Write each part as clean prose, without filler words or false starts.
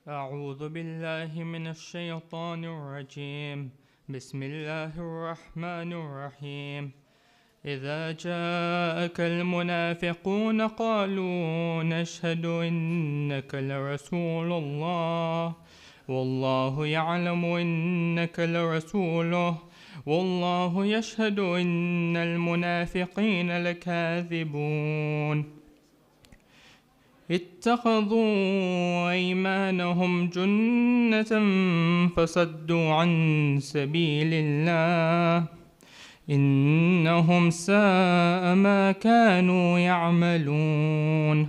أعوذ بالله من الشيطان الرجيم. بسم الله الرحمن الرحيم. إذا جاءك المنافقون قالوا نشهد إنك لرسول الله والله يعلم إنك لرسوله والله يشهد إن المنافقين لكاذبون. اتخذوا أيمانهم جنة فصدوا عن سبيل الله إنهم ساء ما كانوا يعملون.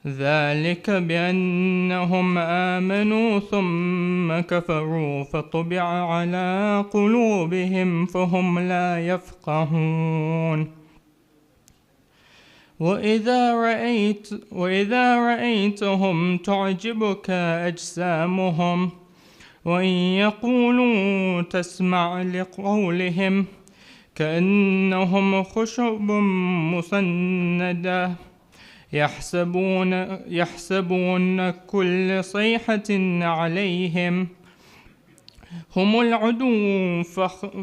ذلك بأنهم آمنوا ثم كفروا فطبع على قلوبهم فهم لا يفقهون. وإذا رأيتهم تعجبك أجسامهم وإن يقولوا تسمع لقولهم كأنهم خشب مسندة يحسبون كل صيحة عليهم هم العدو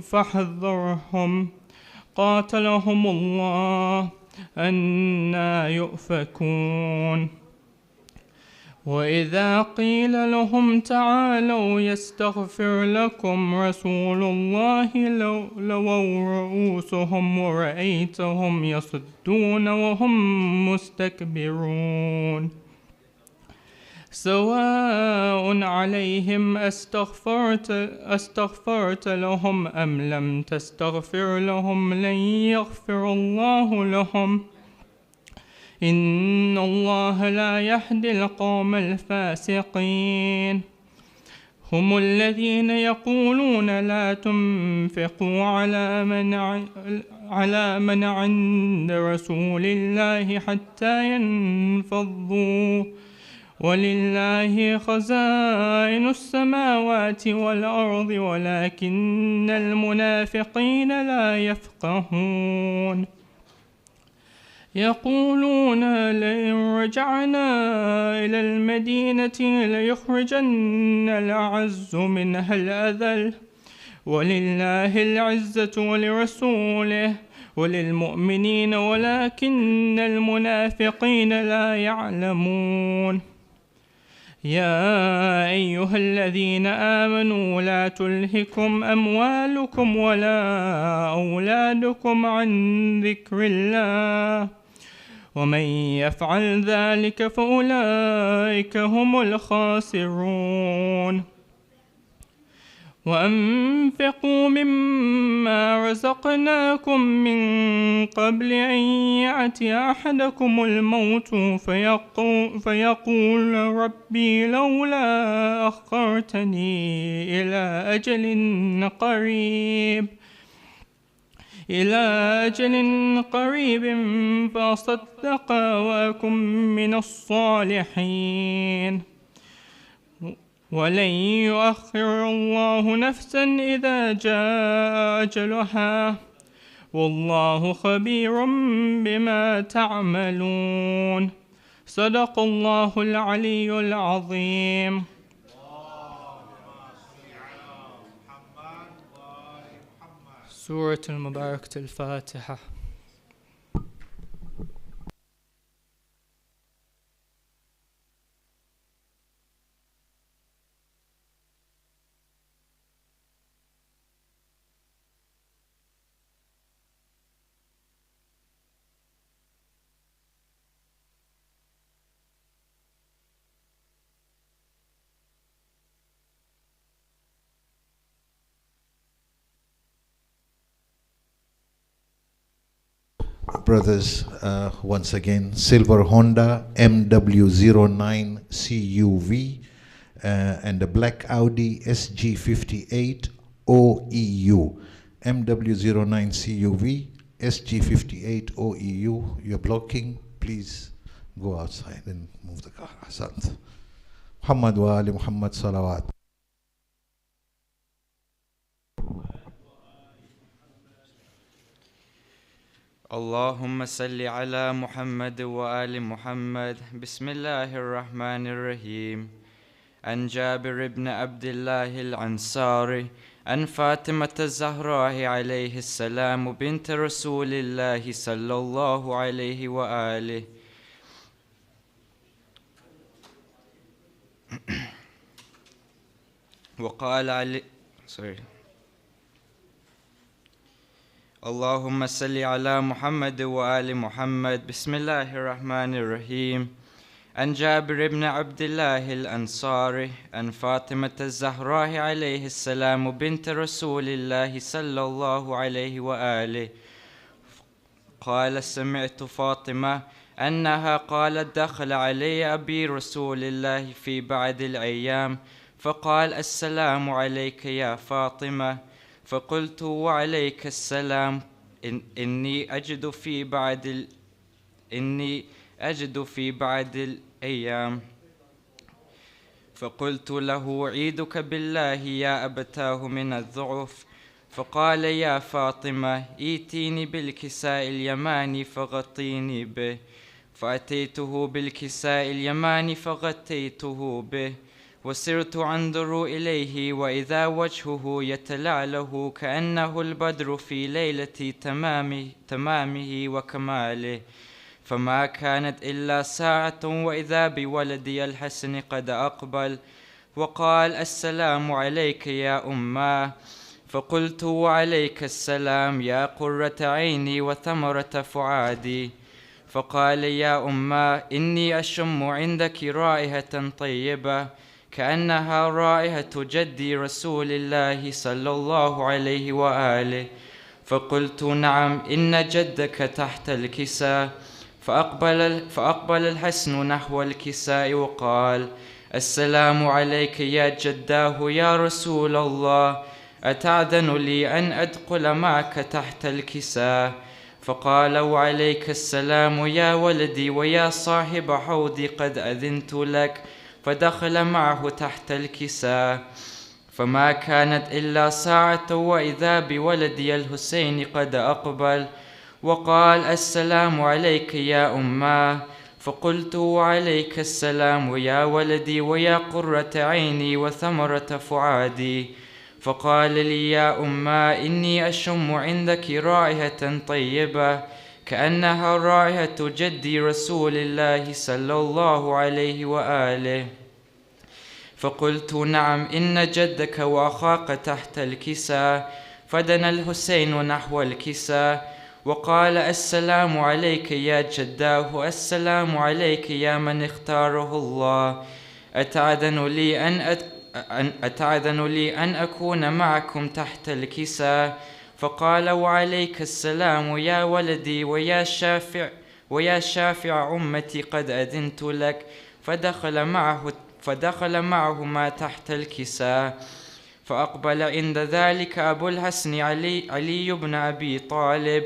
فاحذرهم قاتلهم الله أنى يؤفكون. وإذا قيل لهم تعالوا يستغفر لكم رسول الله لووا رؤوسهم ورأيتهم يصدون وهم مستكبرون. سواء عليهم أستغفرت لهم أم لم تستغفر لهم لن يغفر الله لهم إن الله لا يهدي القوم الفاسقين. هم الذين يقولون لا تنفقوا على من عند رسول الله حتى ينفضوا ولله خزائن السماوات والأرض ولكن المنافقين لا يفقهون. يقولون لئن رجعنا إلى المدينة ليخرجن الأعز منها الأذل ولله العزة ولرسوله وللمؤمنين ولكن المنافقين لا يعلمون. يا أيها الذين آمنوا لا تلهكم أموالكم ولا أولادكم عن ذكر الله ومن يفعل ذلك فأولئك هم الخاسرون. وأنفقوا مما رزقناكم من قبل أن يأتي أحدكم الموت فيقول ربي لولا أخرتني إلى أجل قريب فأصدق وأكن من الصالحين. ولن يؤخر الله نفسا إذا جاء أجلها والله خبير بما تعملون. صدق الله العلي العظيم. سورة المباركة الفاتحة. Brothers, once again, silver Honda MW09 CUV and the black Audi SG58 OEU. MW09 CUV SG58 OEU. You're blocking, please go outside and move the car. Ahsant. Muhammad wa ali Muhammad salawat. اللهم صل على محمد وآل محمد. بسم الله الرحمن الرحيم. عن جابر بن عبد الله الأنصاري عن فاطمة الزهراء عليه السلام بنت رسول الله صلى الله عليه وآله وقال علي اللهم صل على محمد وآل محمد. بسم الله الرحمن الرحيم. عن جابر بن عبد الله الأنصاري عن فاطمة الزهراء عليه السلام بنت رسول الله صلى الله عليه وآله قال: سمعت فاطمة أنها قالت: دخل علي أبي رسول الله في بعض الأيام فقال: السلام عليك يا فاطمة. فقلت: وعليك السلام. إني أجد في بعض الأيام. فقلت له: أعيدك بالله يا أبتاه من الضعف. فقال: يا فاطمة، ائتيني بالكساء اليماني فغطيني به. فأتيته بالكساء اليماني فغطيته به، وسرت أنظر إليه وإذا وجهه يتلألأ كأنه البدر في ليلة تمامه وكماله. فما كانت إلا ساعة وإذا بولدي الحسن قد أقبل وقال: السلام عليك يا أماه. فقلت: وعليك السلام يا قرة عيني وثمرة فؤادي. فقال: يا أماه، إني أشم عندك رائحة طيبة كأنها رائحة جدي رسول الله صلى الله عليه وآله. فقلت: نعم، إن جدك تحت الكساء. فأقبل الحسن نحو الكساء وقال: السلام عليك يا جداه يا رسول الله، أتأذن لي أن أدخل معك تحت الكساء؟ فقال: وعليك السلام يا ولدي ويا صاحب حوضي، قد أذنت لك. فدخل معه تحت الكساء. فما كانت إلا ساعة وإذا بولدي الحسين قد أقبل وقال: السلام عليك يا أماه. فقلت: وعليك السلام يا ولدي ويا قرة عيني وثمرة فؤادي. فقال لي: يا أماه، إني أشم عندك رائحة طيبة كأنها رائحة جدي رسول الله صلى الله عليه وآله. فقلت: نعم، إن جدك وأخاك تحت الكساء. فدنا الحسين نحو الكساء وقال: السلام عليك يا جداه، السلام عليك يا من اختاره الله، أتأذن لي أن أكون معكم تحت الكساء؟ فقال: وعليك السلام يا ولدي ويا شافع أمتي، قد أذنت لك. فدخل معهما تحت الكساء. فأقبل عند ذلك أبو الحسن علي بن أبي طالب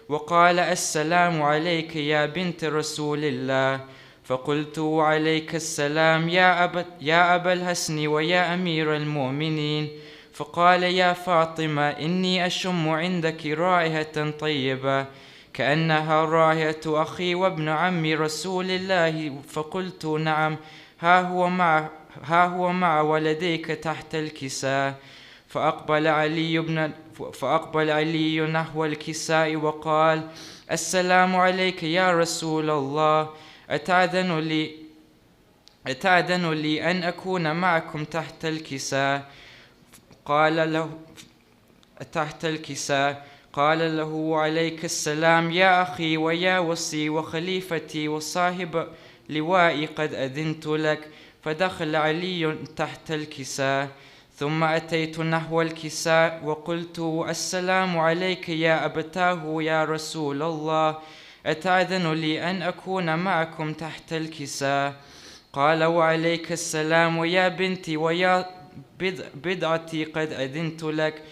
وقال: السلام عليك يا بنت رسول الله. فقلت: وعليك السلام يا أبا الحسن ويا أمير المؤمنين. فقال: يا فاطمة، إني أشم عندك رائحة طيبة كأنها رائحة أخي وابن عم رسول الله. فقلت: نعم، ها هو مع ولديك تحت الكساء. فأقبل علي نحو الكساء وقال: السلام عليك يا رسول الله، أتأذن لي أن أكون معكم تحت الكساء؟ قال له: وعليك السلام يا أخي ويا وصي وخليفتي وصاحب لوائي، قد أذنت لك. فدخل علي تحت الكساء. ثم أتيت نحو الكساء وقلت: السلام عليك يا أبتاه يا رسول الله، أتأذن لي أن أكون معكم تحت الكساء؟ قال: وعليك السلام يا بنتي ويا بضعتي، قد أذنت لك.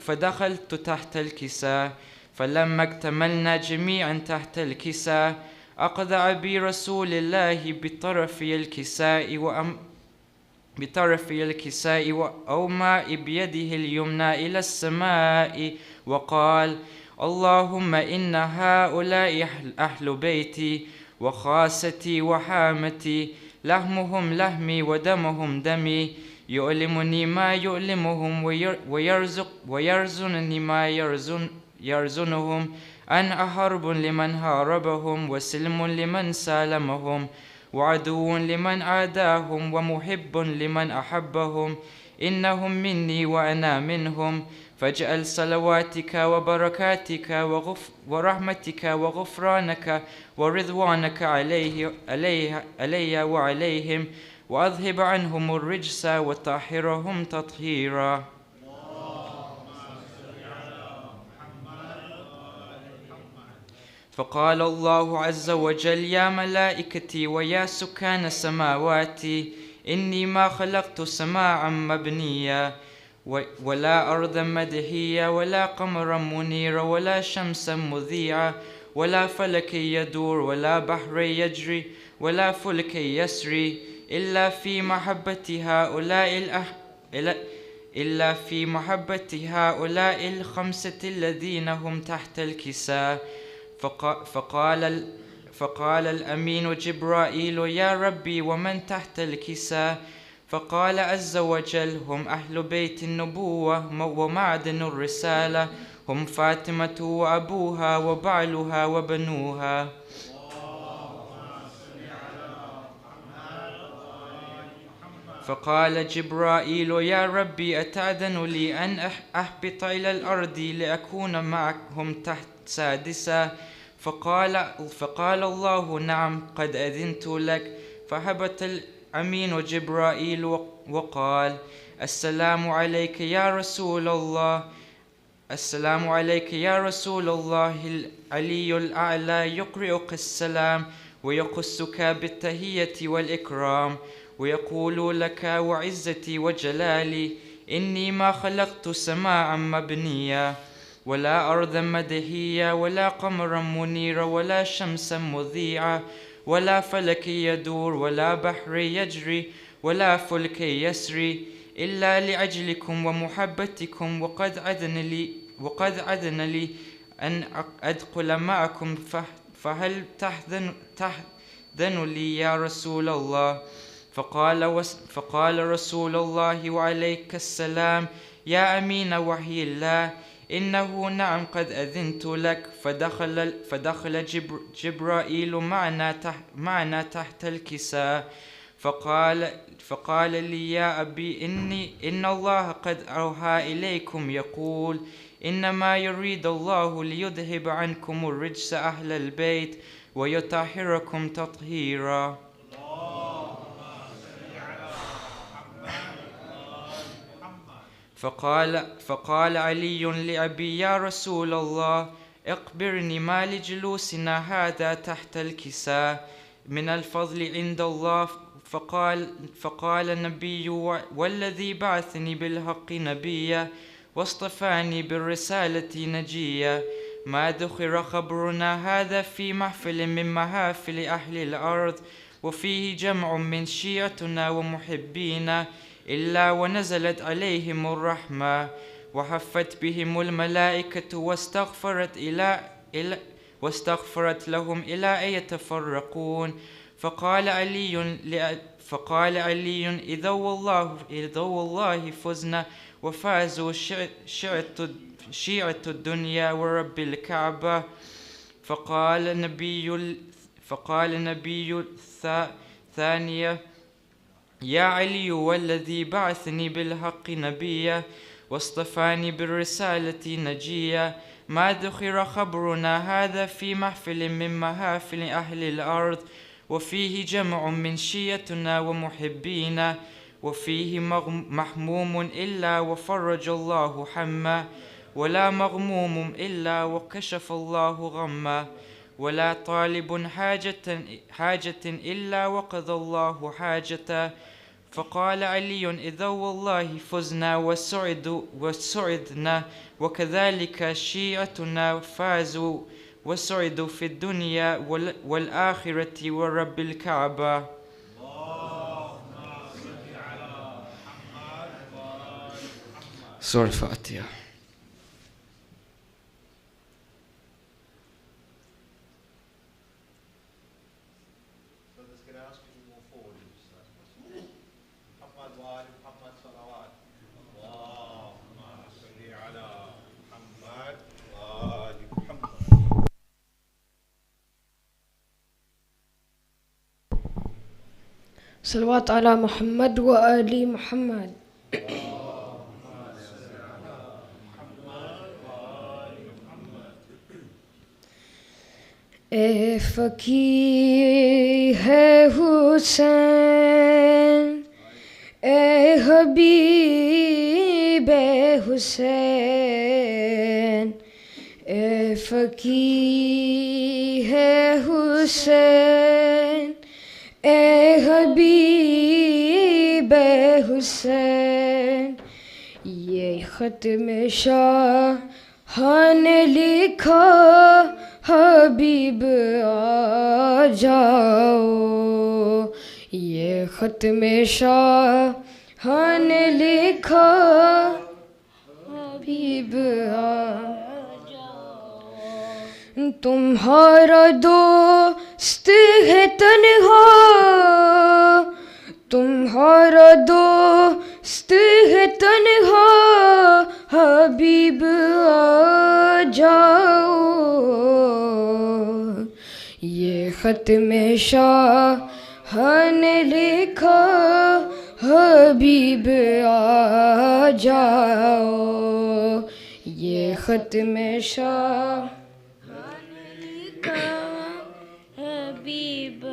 فدخلت تحت الكساء. فلما اكتملنا جميعا تحت الكساء أخذ أبي رسول الله بطرف الكساء وأومى بيده اليمنى إلى السماء وقال: اللهم إن هؤلاء أهل بيتي وخاصتي وحامتي، لحمهم لحمي ودمهم دمي، يؤلمني ما يؤلمهم ويرزنني ما يرزنهم. أنا حرب لمن هاربهم، وسلم لمن سالمهم، وعدو لمن عاداهم، ومحب لمن أحبهم. إنهم مني وأنا منهم، فاجعل صلواتك وبركاتك ورحمتك وغفرانك ورضوانك علي وعليهم، وأذهب عنهم الرجس وطهرهم تطهيرا. فقال الله عز وجل: يا ملائكتي ويا سكان سماواتي، إني ما خلقت سماعا مبنيا، ولا أرضا مدحيا، ولا قمرا منيرا، ولا شمسا مذيعا، ولا فلك يدور، ولا بحر يجري، ولا فلك يسري، إلا في محبة هؤلاء الخمسة الذين هم تحت الكساء. فقال الأمين جبرائيل: يا ربي ومن تحت الكساء؟ فقال عز وجل: هم أهل بيت النبوة ومعدن الرسالة، هم فاطمة وأبوها وبعلها وبنوها. فقال جبرائيل: يا ربي أتأذن لي أن أهبط إلى الأرض لأكون معهم تحت سادسا؟ فقال الله: نعم، قد أذنت لك. فهبط الأمين جبرائيل وقال: السلام عليك يا رسول الله، السلام عليك يا رسول الله. العلي الأعلى يقرئك السلام، ويخصك بالتحية والإكرام، ويقول لك: وعزتي وجلالي، إني ما خلقت سماعا مبنيا، ولا أرضا مدحيا، ولا قمرا منيرا، ولا شمسا مذيعا، ولا فلك يدور، ولا بحر يجري، ولا فلك يسري، إلا لأجلكم ومحبتكم. وقد أذن لي أن أدخل معكم، فهل تحزن لي يا رسول الله؟ فقال رسول الله وعليك السلام: يا أمين وحي الله، إنه نعم، قد أذنت لك. فدخل جبرائيل معنا تحت الكساء، فقال لي: يا أبي، إن الله قد أوحى إليكم يقول: إنما يريد الله ليذهب عنكم الرجس أهل البيت ويطهركم تطهيرا. فقال علي لأبي: يا رسول الله، أخبرني ما لجلوسنا هذا تحت الكساء من الفضل عند الله. فقال النبي: والذي بعثني بالحق نبيا واصطفاني بالرسالة نجيا، ما ذكر خبرنا هذا في محفل من محافل أهل الأرض، وفيه جمع من شيعتنا ومحبينا، إلا ونزلت عليهم الرحمة، وحفت بهم الملائكة، واستغفرت لهم إلى أن يتفرقون. فقال علي: إذا والله فزنا وفازوا شيعة الدنيا ورب الكعبة. فقال النبي ثانية: يا علي، والذي بعثني بالحق نبيا واصطفاني بالرسالة نجيا، ما ذكر خبرنا هذا في محفل من محافل أهل الأرض، وفيه جمع من شيعتنا ومحبينا، وفيه محموم إلا وفرج الله حما، ولا مغموم إلا وكشف الله غما، ولا طالب حاجة إلا وقضى الله حاجته. فقال علي: إذا والله فزنا وسعدنا، وكذلك شيعتنا فازوا وسعدوا في الدنيا والآخرة ورب الكعبة. سورة الفاتحة. صلوات على محمد وآل محمد. ए फ़कीर है हुसैन, ए हबीब हुसैन, ए फ़कीर है हुसैन, ए हबीब हुसैन। ये ख़त्म शाह ने लिखा, हबीब आ जाओ। ये ख़त्म शाह ने लिखा, हबीब आ जाओ। तुम्हारा दोस्त है तन्हा, तुम्हारा दोस्त है तन्हा, हबीब आ जाओ। ये ख़त्म शाह ने लिखा, हबीब आ जाओ। ये ख़त्म शाह ने लिखा, हबीब आ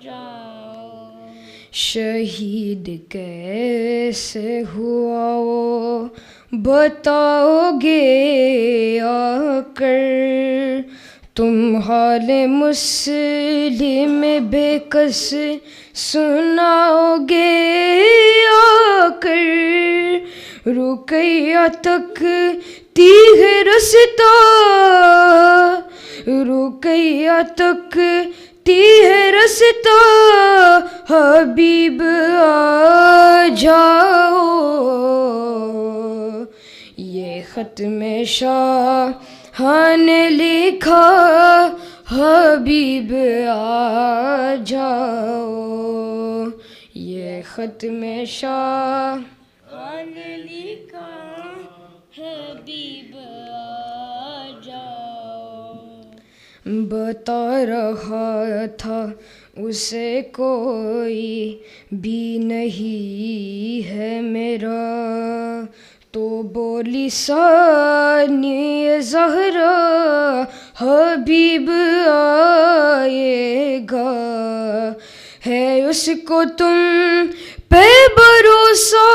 जाओ। शहीद कैसे हुआ वो बताओगे आकर, तुम हाल मुस्लिम बेकस सुनाओगे आकर। रुकैया तक तीह रस्ता, रुकैया तक तीह रस्ता, हबीब आ जाओ। ये ख़त्म शाह ने लिखा, हबीब आ जाओ। ये ख़त्म शाह ने लिखा, हबीब आ जाओ। बता रहा था उसे कोई भी नहीं है मेरा, तो बोली सानी ज़हरा, हबीब आएगा। है उसको तुम पे भरोसा,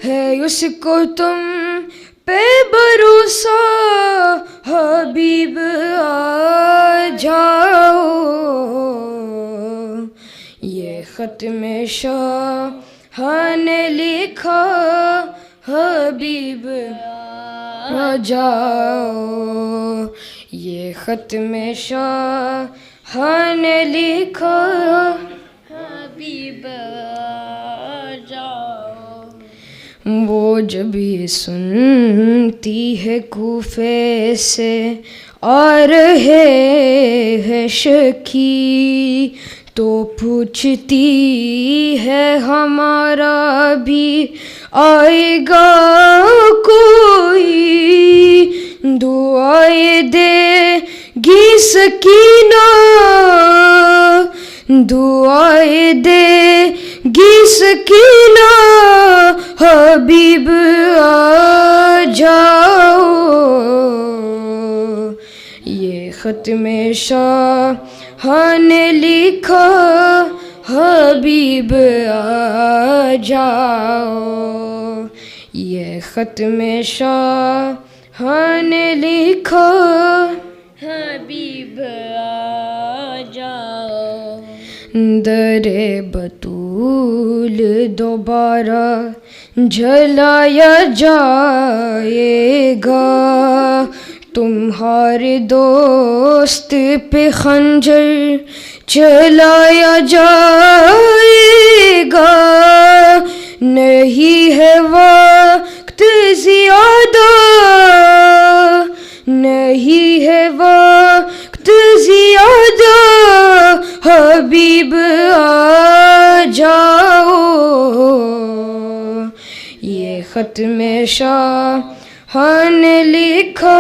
है उसको तुम पे भरोसा, हबीब आ जाओ। ये ख़त्म शाह ने लिखा, हबीब आ जाओ। ये ख़त्म शाह ने लिखा, हबीब आ जाओ। वो जब ये सुनती है कूफे से आ रहे हैं शकी, तो पूछती है हमारा भी आएगा कोई। दुआएं देगी सकीना, दुआएं देगी सकीना, हबीब आ जाओ। ये ख़त्म शाह ने लिखा, हबीब आ जाओ। ये ख़त्म शाह ने लिखा, हबीब आ जाओ। दरे बतूल दोबारा जलाया जाएगा, तुम्हारे दोस्त पे खंजर चलाया जाएगा। नहीं है वक्त ज़्यादा, नहीं है वक्त ज़्यादा, खत में शाह ने लिखा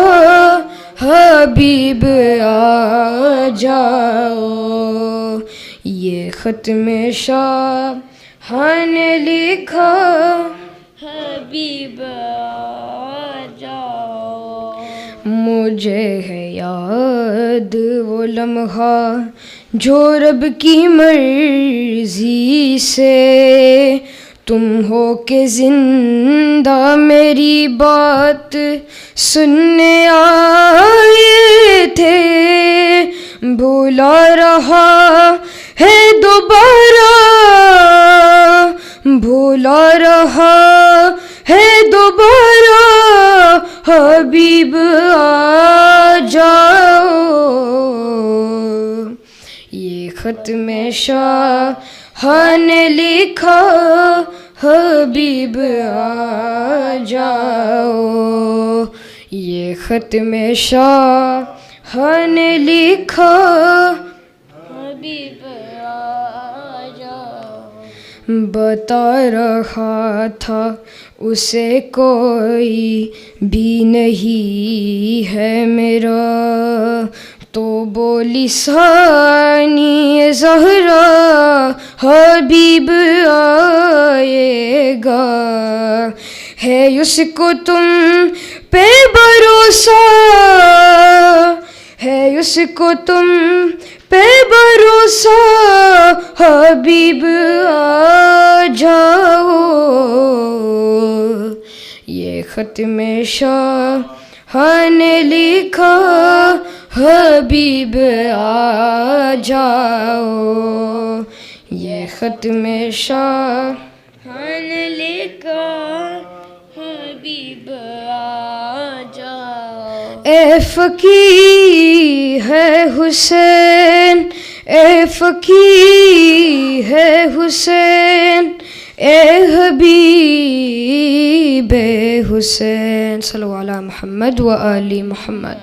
हबीब आ जाओ, ये खत में शाह ने लिखा हबीब आ जाओ। मुझे है याद वो लम्हा जो रब की मर्जी से तुम हो के जिंदा मेरी बात सुनने आए थे। भूला रहा है दोबारा, भूला रहा है दोबारा, हबीब आ जाओ, ये खत में शाह ने लिखा हबीब आ जाओ, ये खत में शाह ने लिखा हबीब आ जाओ। बता रहा था उसे कोई भी नहीं है मेरा, तो बोली सानी ज़हरा हबीब आएगा। है उसको तुम पे भरोसा, है उसको तुम पे भरोसा, हबीब आ जाओ, ये खत में शाह ने लिखा हबीब आ जाओ, ये खत में शाह ने लिखा हबीब आ जाओ। ए फकीर है हुसैन, ए फकीर है हुसैन, ए हबीब हुसैन, सल्लल्लाहु अलैहि मुहम्मद व आलि मुहम्मद।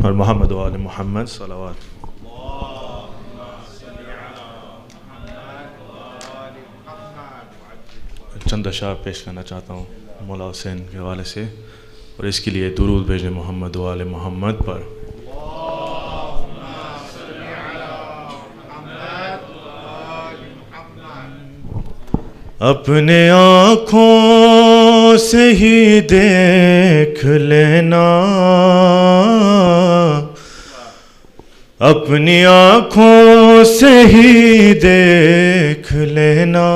और मोहम्मद व आले मोहम्मद सलावत। चंद अशार पेश करना चाहता हूँ मौला हुसैन के हवाले से, और इसके लिए दुरूद भेजें मोहम्मद व आले मोहम्मद पर। अपने आँखों से ही देख लेना, अपनी आँखों से ही देख लेना,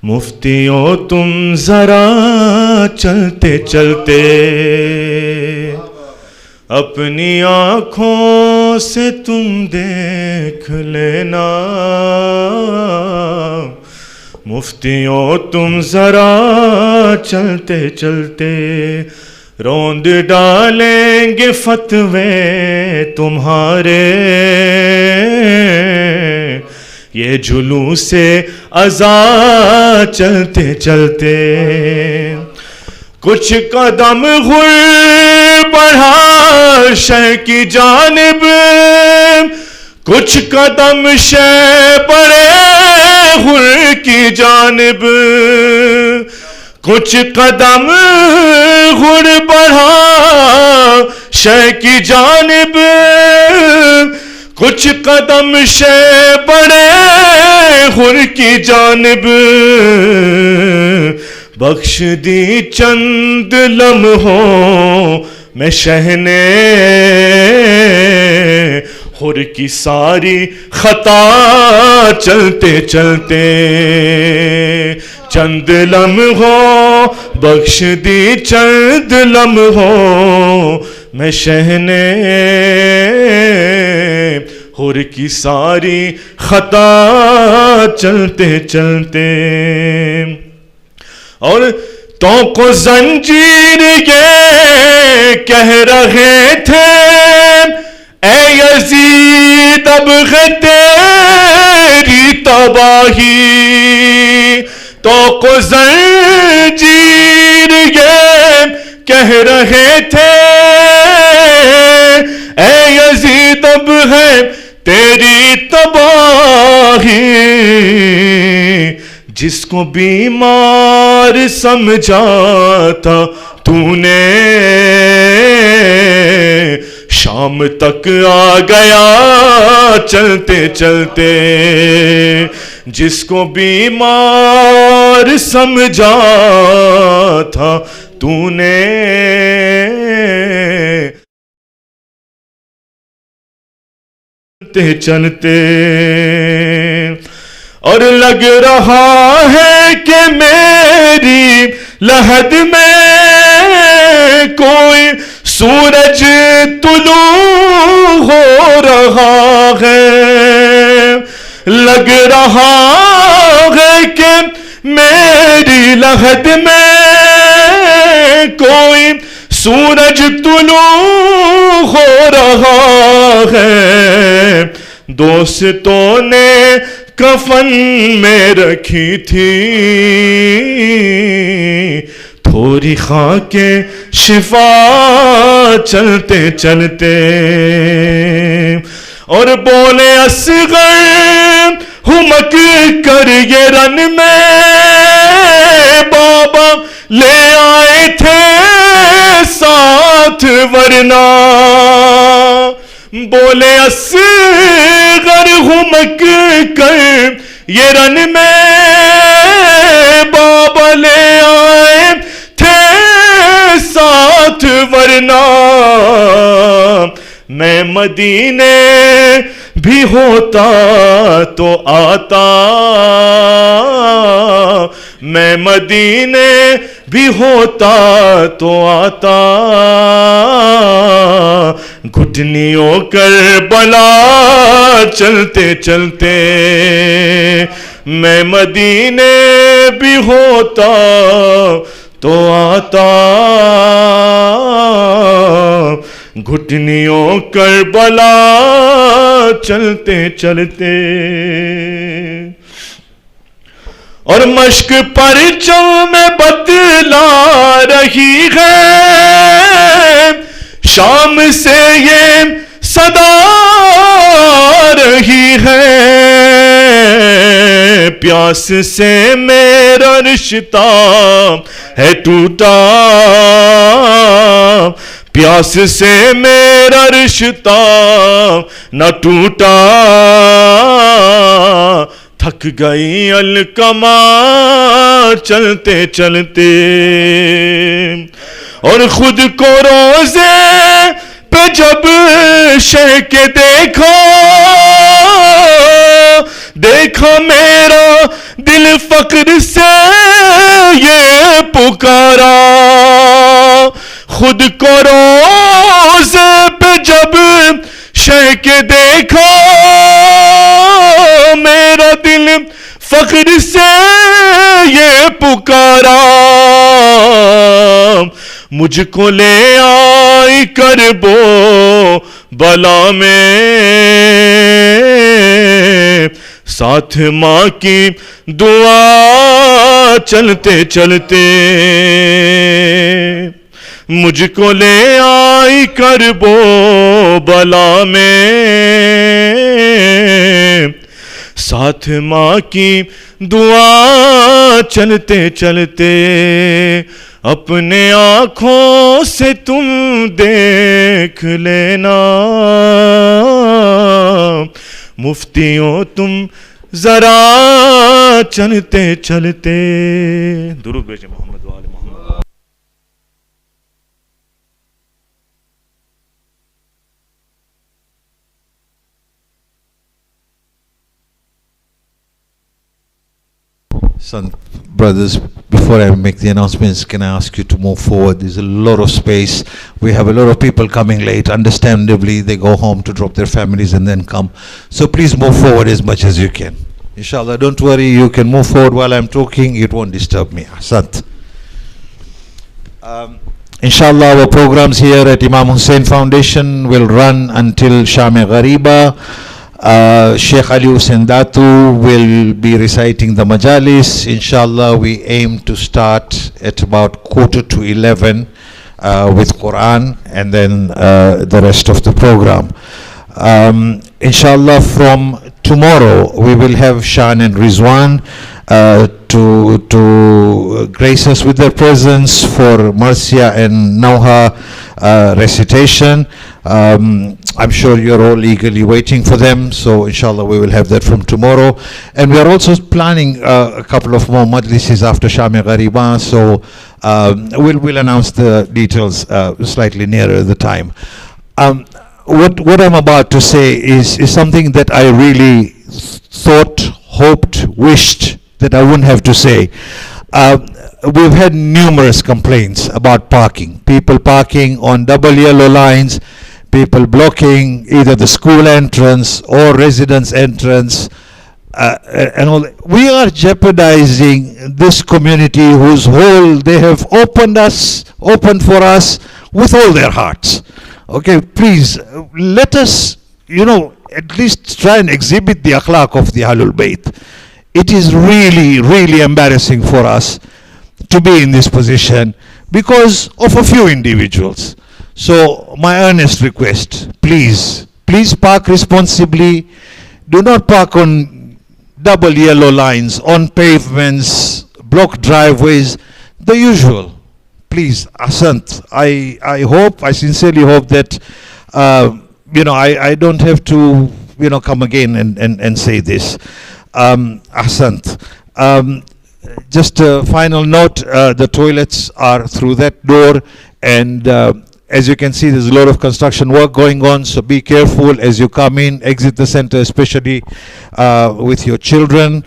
मुफ्तियों तुम ज़रा चलते चलते, अपनी आँखों से तुम देख लेना, मुफ्तियों तुम ज़रा चलते चलते, रोंद डालेंगे फतवे तुम्हारे, ये जुलूस से अज़ा चलते चलते, कुछ कदम गुर बढ़ा शह की जानिब, कुछ कदम शह बढ़े गुर की जानिब, कुछ कदम गुर बढ़ा शह की जानिब, कुछ कदम शह बढ़े गुर की जानिब, बख्श दी चंद लम्हों में शहने हुर की सारी खता चलते चलते, चंद लम्हों बख्श दी चंद लम्हों में शहने हुर की सारी खता चलते चलते, और तो को जंजीर ये कह रहे थे, ए यजीद अब है तेरी तबाही तो ज़ंजीर ये कह रहे थे ऐ यज़ीद अब है तेरी तबाही। जिसको बीमार समझा था तूने शाम तक आ गया चलते चलते। जिसको बीमार समझा था तूने चलते चलते। और लग रहा है कि मेरी लहद में कोई सूरज तुलू हो रहा है। लग रहा है कि मेरी लहद में कोई सूरज तुलू हो रहा है। दोस्तों ने कफन में रखी थी थोड़ी खाके शिफा चलते चलते। और बोले असगर हुमक कर ये रन में बाबा ले आए थे साथ वरना। बोले असगर हुमक कर ये रन में बाबा ले आए थे साथ वरना। मैं मदीने भी होता तो आता। मैं मदीने भी होता तो आता। घुटनियों कर बला चलते चलते। मैं मदीने भी होता तो आता। घुटनियों कर बला चलते चलते। और मश्क पर में बदला रही है शाम से ये सदा रही है। प्यास से मेरा रिश्ता है टूटा। प्यास से मेरा रिश्ता न टूटा। थक गई अलकमा चलते चलते। और खुद को रोजे पे जब शेक देखा मेरा दिल फक्र से ये पुकारा। खुद को रोजे पे जब शेक देखा मेरा दिल फक्र से ये पुकारा। मुझको ले आई करबो बला में साथ माँ की दुआ चलते चलते। मुझको ले आई करबो बला में साथ माँ की दुआ चलते चलते। अपने आँखों से तुम देख लेना मुफ्तियों तुम जरा चलते चलते। दुरूद भेजे मोहम्मद वाले Mohammad. Son, brothers, before I make the announcements, can I ask you to move forward? There's a lot of space. We have a lot of people coming late. Understandably, they go home to drop their families and then come. So please move forward as much as you can. Inshallah, don't worry. You can move forward while I'm talking. It won't disturb me. Ahsant. Inshallah, our programs here at Imam Hussein Foundation will run until Sham-e Ghariba. Sheikh Ali Hussein Datu will be reciting the majalis. Inshallah, we aim to start at about 10:45 with Quran, and then the rest of the program. Inshallah, from tomorrow we will have Shan and Rizwan to grace us with their presence for Marcia and Nauha recitation. I'm sure you're all eagerly waiting for them, so inshallah we will have that from tomorrow. And we are also planning a couple of more majlises after Shami Ghariban, so we'll announce the details slightly nearer the time. What I'm about to say is something that I really thought, hoped, wished that I wouldn't have to say. We've had numerous complaints about parking. People parking on double yellow lines, people blocking either the school entrance or residence entrance, and all that. We are jeopardizing this community whose whole they have opened for us with all their hearts. Okay, please let us, at least try and exhibit the akhlaq of the Ahlul Bayt. It is really, really embarrassing for us to be in this position because of a few individuals. So my earnest request, please park responsibly. Do not park on double yellow lines, on pavements, blocked driveways, the usual. Please, Asant, I sincerely hope that, I don't have to, come again and say this. Asant. Just a final note, the toilets are through that door, and as you can see, there's a lot of construction work going on, so be careful as you come in, exit the center, especially with your children.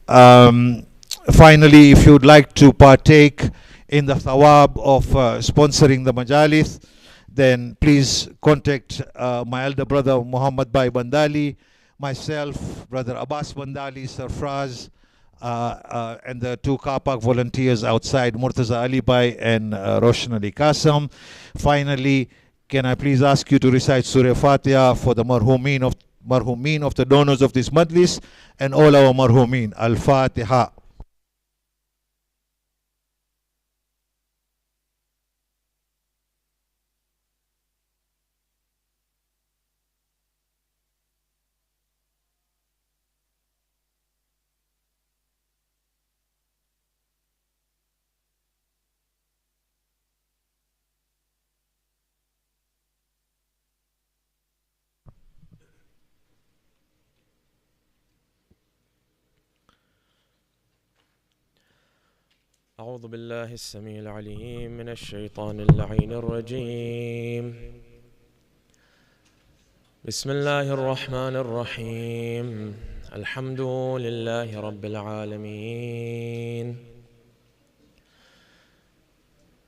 Finally, if you'd like to partake in the thawab of sponsoring the majalis, then please contact my elder brother Muhammad Bhai Bandali, myself, brother Abbas Bandali, Sarfraz, and the two car park volunteers outside, Murtaza Ali Bhai and Roshan Ali Qasam. Finally, can I please ask you to recite Surah Fatiha for the marhumin of the donors of this majlis and all our marhumin. Al-Fatiha. أعوذ بالله السميع العليم من الشيطان اللعين الرجيم. بسم الله الرحمن الرحيم. الحمد لله رب العالمين.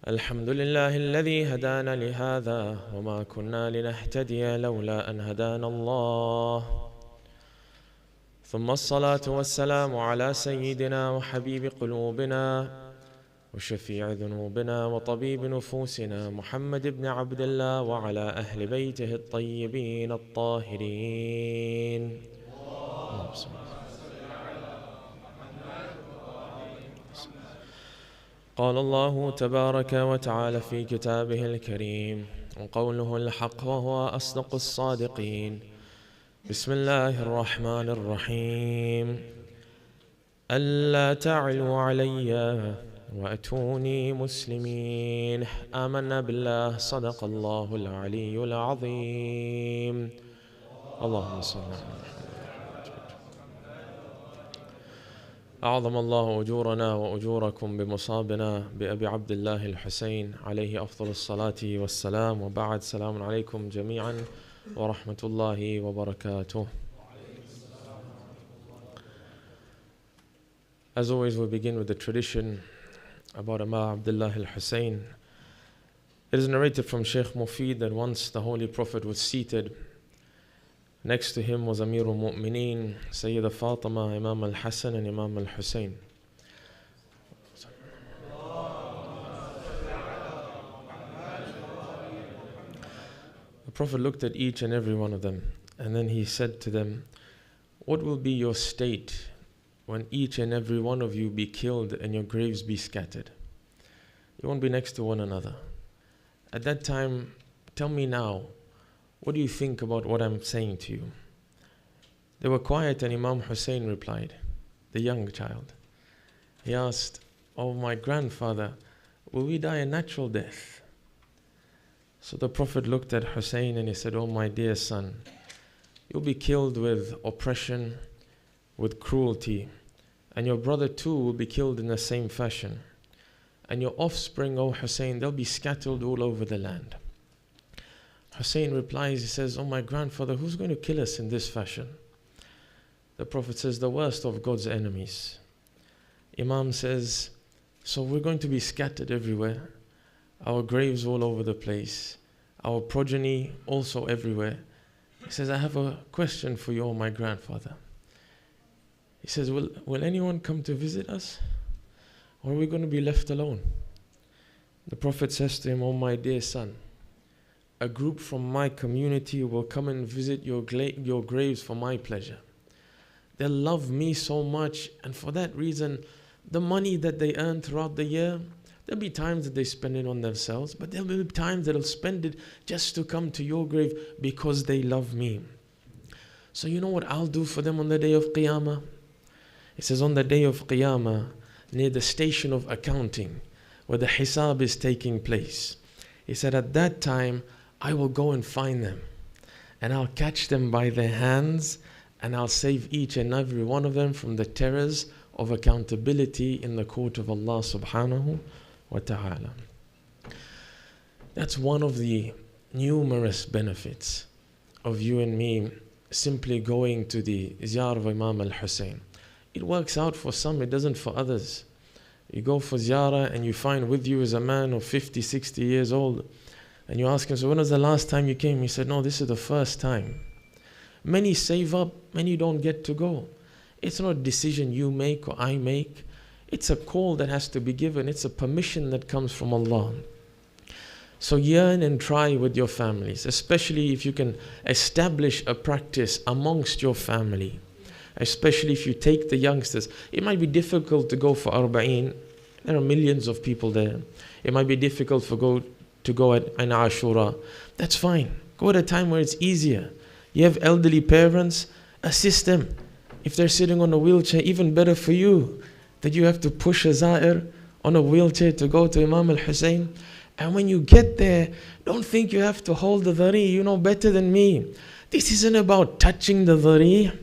الحمد لله الذي هدانا لهذا وما كنا لنهتدي لولا أن هدانا الله. ثم الصلاة والسلام على سيدنا وحبيب قلوبنا وشفيع ذنوبنا وطبيب نفوسنا محمد بن عبد الله وعلى أهل بيته الطيبين الطاهرين. قال الله تبارك وتعالى في كتابه الكريم وقوله الحق وهو أصدق الصادقين. بسم الله الرحمن الرحيم. ألا تعلوا علي وأتوني مسلمين. آمنا بالله صدق الله العلي العظيم. اللهم صل على محمد. أعظم الله أجورنا وأجوركم بمصابنا بأبي عبد الله الحسين عليه أفضل الصلاة والسلام، وبعد. سلام عليكم جميعا ورحمة الله وبركاته. As always, we begin with the tradition about Imam Abdullah al-Hussein. It is narrated from Sheikh Mufid that once the Holy Prophet was seated, next to him was Amir al-Mu'mineen, Sayyida Fatima, Imam al-Hassan and Imam al-Hussein. The Prophet looked at each and every one of them And then he said to them, what will be your state when each and every one of you be killed and your graves be scattered? You won't be next to one another. At that time, tell me now, what do you think about what I'm saying to you? They were quiet, and Imam Hussein replied, the young child. He asked, oh my grandfather, will we die a natural death? So the Prophet looked at Hussein and he said, oh my dear son, you'll be killed with oppression, with cruelty, and your brother too will be killed in the same fashion. And your offspring, O Hussein, they'll be scattered all over the land. Hussein replies, he says, oh my grandfather, who's going to kill us in this fashion? The Prophet says, the worst of God's enemies. Imam says, so we're going to be scattered everywhere, our graves all over the place, our progeny also everywhere. He says, I have a question for you, O my grandfather. He says, will anyone come to visit us? Or are we going to be left alone? The Prophet says to him, oh my dear son, a group from my community will come and visit your graves for my pleasure. They'll love me so much, and for that reason, the money that they earn throughout the year, there'll be times that they spend it on themselves, but there'll be times that they'll spend it just to come to your grave because they love me. So you know what I'll do for them on the day of Qiyamah? He says, on the day of Qiyamah, near the station of accounting, where the hisab is taking place, he said, at that time, I will go and find them, and I'll catch them by their hands, and I'll save each and every one of them from the terrors of accountability in the court of Allah subhanahu wa ta'ala. That's one of the numerous benefits of you and me simply going to the ziyarah of Imam al-Hussein. It works out for some, it doesn't for others. You go for ziyarah and you find with you is a man of 50, 60 years old. And you ask him, so when was the last time you came? He said, no, this is the first time. Many save up, many don't get to go. It's not a decision you make or I make. It's a call that has to be given. It's a permission that comes from Allah. So yearn and try with your families, especially if you can establish a practice amongst your family. Especially if you take the youngsters. It might be difficult to go for Arba'een. There are millions of people there. It might be difficult to go at an Ashura. That's fine. Go at a time where it's easier. You have elderly parents, assist them. If they're sitting on a wheelchair, even better for you that you have to push a Za'ir on a wheelchair to go to Imam al-Hussein. And when you get there, don't think you have to hold the dhari. You know better than me. This isn't about touching the dhari.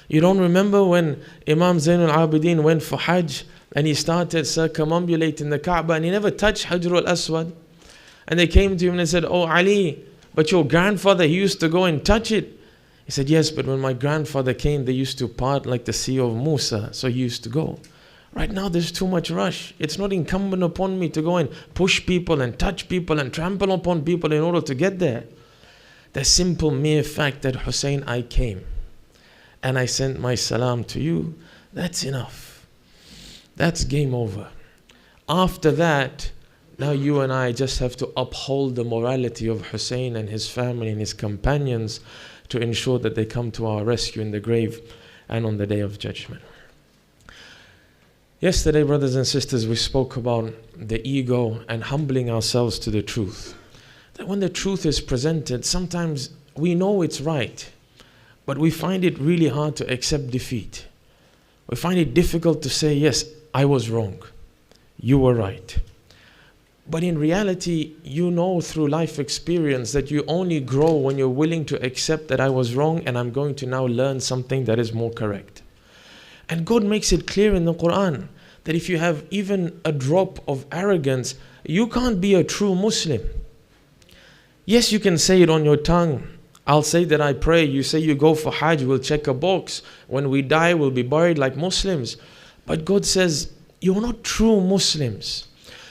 You don't remember when Imam Zainul Abidin went for Hajj and he started circumambulating the Kaaba and he never touched Hajr al-Aswad? And they came to him and they said, oh Ali, but your grandfather, he used to go and touch it. He said, yes, but when my grandfather came, they used to part like the sea of Musa, so he used to go. Right now there's too much rush. It's not incumbent upon me to go and push people and touch people and trample upon people in order to get there. The simple mere fact that Hussein, I came and I sent my salam to you, that's enough. That's game over. After that, now you and I just have to uphold the morality of Hussein and his family and his companions to ensure that they come to our rescue in the grave and on the day of judgment. Yesterday, brothers and sisters, we spoke about the ego and humbling ourselves to the truth. That when the truth is presented, sometimes we know it's right, but we find it really hard to accept defeat. We find it difficult to say, yes, I was wrong. You were right. But in reality, you know through life experience that you only grow when you're willing to accept that I was wrong and I'm going to now learn something that is more correct. And God makes it clear in the Quran that if you have even a drop of arrogance, you can't be a true Muslim. Yes, you can say it on your tongue. I'll say that I pray. You say you go for Hajj, we'll check a box. When we die, we'll be buried like Muslims. But God says, you're not true Muslims.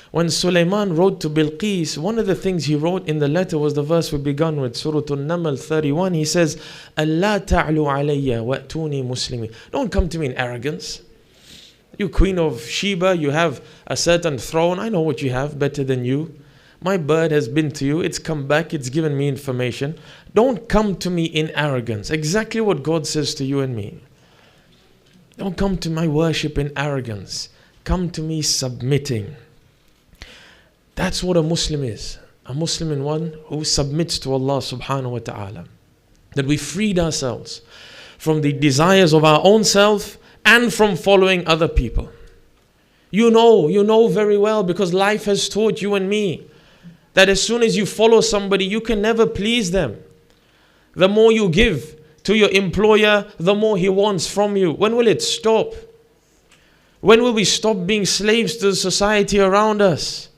When Sulaiman wrote to Bilqis, one of the things he wrote in the letter was the verse we began with, Surah An-Naml 31. He says, Allah ta'lu alayya wa'tuni muslimin. Don't come to me in arrogance. You queen of Sheba, you have a certain throne. I know what you have better than you. My bird has been to you, it's come back, it's given me information. Don't come to me in arrogance. Exactly what God says to you and me. Don't come to my worship in arrogance. Come to me submitting. That's what a Muslim is. A Muslim is one who submits to Allah subhanahu wa ta'ala. That we freed ourselves from the desires of our own self and from following other people. You know very well, because life has taught you and me that as soon as you follow somebody, you can never please them. The more you give to your employer, the more he wants from you. When will it stop? When will we stop being slaves to the society around us?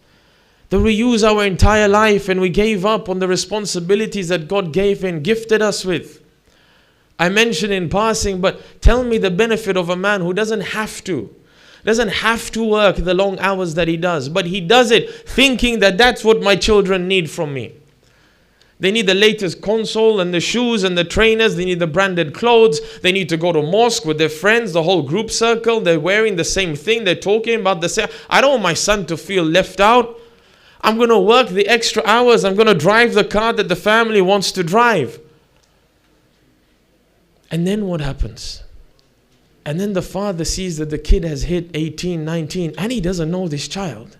That we use our entire life and we gave up on the responsibilities that God gave and gifted us with. I mentioned in passing, but tell me the benefit of a man who doesn't have to work the long hours that he does, but he does it thinking that that's what my children need from me. They need the latest console and the shoes and the trainers. They need the branded clothes. They need to go to mosque with their friends, the whole group circle. They're wearing the same thing. They're talking about the same. I don't want my son to feel left out. I'm going to work the extra hours. I'm going to drive the car that the family wants to drive. And then what happens? And then the father sees that the kid has hit 18, 19, and he doesn't know this child.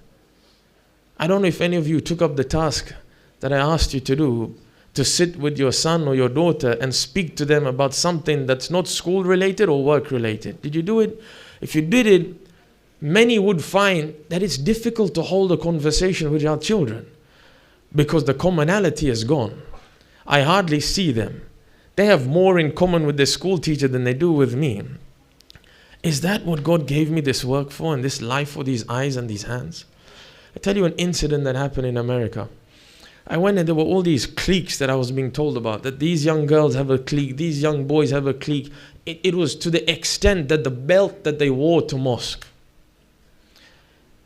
I don't know if any of you took up the task that I asked you to do, to sit with your son or your daughter and speak to them about something that's not school related or work related. Did you do it? If you did it, many would find that it's difficult to hold a conversation with our children because the commonality is gone. I hardly see them. They have more in common with their school teacher than they do with me. Is that what God gave me this work for and this life for, these eyes and these hands? I tell you an incident that happened in America. I went and there were all these cliques that I was being told about, that these young girls have a clique, these young boys have a clique. It was to the extent that the belt that they wore to mosque,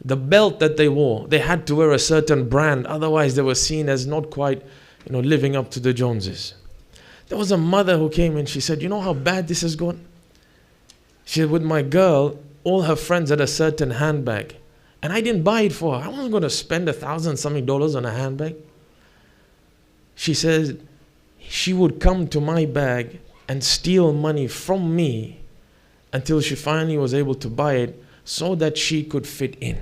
the belt that they wore, they had to wear a certain brand, otherwise they were seen as not quite, living up to the Joneses. There was a mother who came and she said, you know how bad this has gone? She said, with my girl, all her friends had a certain handbag. And I didn't buy it for her. I wasn't going to spend $1,000-something on a handbag. She said, she would come to my bag and steal money from me until she finally was able to buy it so that she could fit in.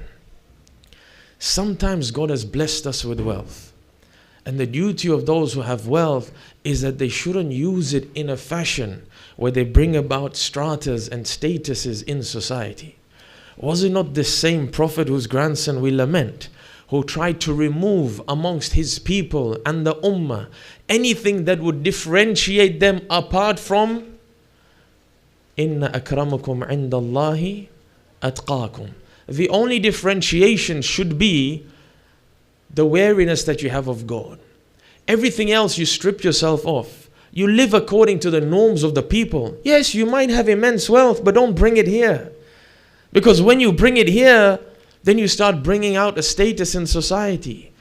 Sometimes God has blessed us with wealth. And the duty of those who have wealth is that they shouldn't use it in a fashion where they bring about stratas and statuses in society. Was it not the same prophet whose grandson we lament, who tried to remove amongst his people and the ummah anything that would differentiate them apart from Inna akramakum indallahi atqakum. The only differentiation should be the wariness that you have of God. Everything else you strip yourself off. You live according to the norms of the people. Yes, you might have immense wealth, but don't bring it here. Because when you bring it here, then you start bringing out a status in society.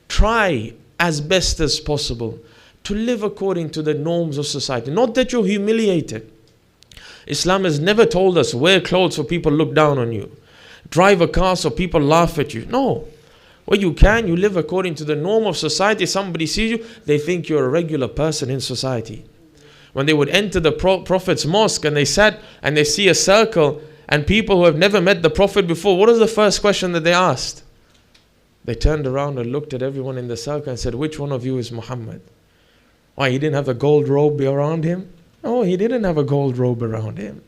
Try as best as possible to live according to the norms of society. Not that you're humiliated. Islam has never told us wear clothes so people look down on you. Drive a car so people laugh at you. No. Well, you live according to the norm of society. Somebody sees you, they think you're a regular person in society. When they would enter the Prophet's mosque and they sat and they see a circle and people who have never met the Prophet before, what was the first question that they asked? They turned around and looked at everyone in the circle and said, which one of you is Muhammad? Why, he didn't have a gold robe around him? No, he didn't have a gold robe around him.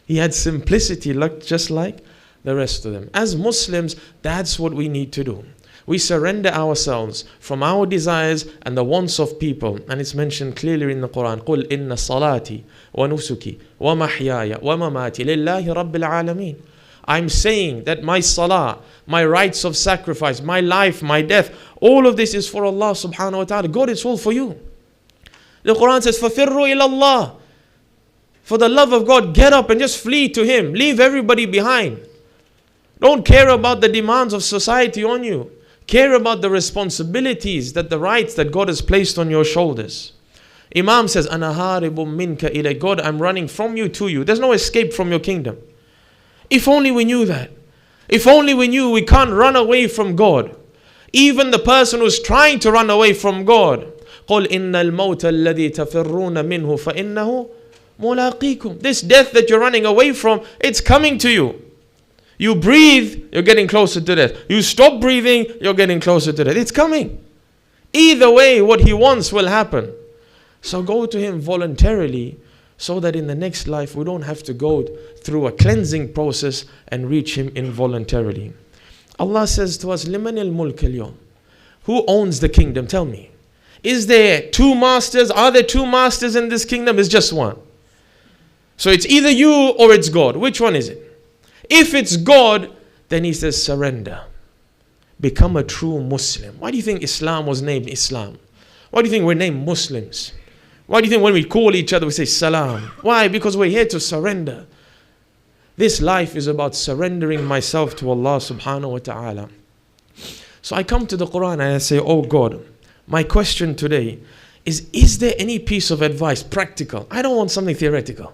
He had simplicity, just like the rest of them. As Muslims, that's what we need to do. We surrender ourselves from our desires and the wants of people. And it's mentioned clearly in the Quran. قُلْ إِنَّ صَلَاتِي وَنُسُكِي وَمَحْيَايَ وَمَمَاتِي لِلَّهِ رَبِّ الْعَالَمِينَ. I'm saying that my salah, my rites of sacrifice, my life, my death, all of this is for Allah subhanahu wa ta'ala. God, it's all for you. The Quran says, فَفِرُّوا إِلَى اللَّهِ. For the love of God, get up and just flee to Him. Leave everybody behind. Don't care about the demands of society on you. Care about the responsibilities, the rights that God has placed on your shoulders. Imam says, أَنَا هَارِبٌ مِنْكَ إِلَيْكَ. God, I'm running from you to you. There's no escape from your kingdom. If only we knew that. If only we knew we can't run away from God. Even the person who's trying to run away from God. قُلْ إِنَّ الْمَوْتَ الَّذِي تَفِرُّونَ مِنْهُ فَإِنَّهُ مُلَاقِيكُم. This death that you're running away from, it's coming to you. You breathe, you're getting closer to death. You stop breathing, you're getting closer to death. It's coming. Either way, what He wants will happen. So go to Him voluntarily, so that in the next life we don't have to go through a cleansing process and reach Him involuntarily. Allah says to us, لِمَنِ الْمُلْكَ الْيَوْمِ. Who owns the kingdom? Tell me. Is there two masters? Are there two masters in this kingdom? It's just one. So it's either you or it's God. Which one is it? If it's God, then He says surrender. Become a true Muslim. Why do you think Islam was named Islam? Why do you think we're named Muslims? Why do you think when we call each other we say salam? Why? Because we're here to surrender. This life is about surrendering myself to Allah subhanahu wa ta'ala. So I come to the Quran and I say, oh God, my question today is there any piece of advice, practical? I don't want something theoretical.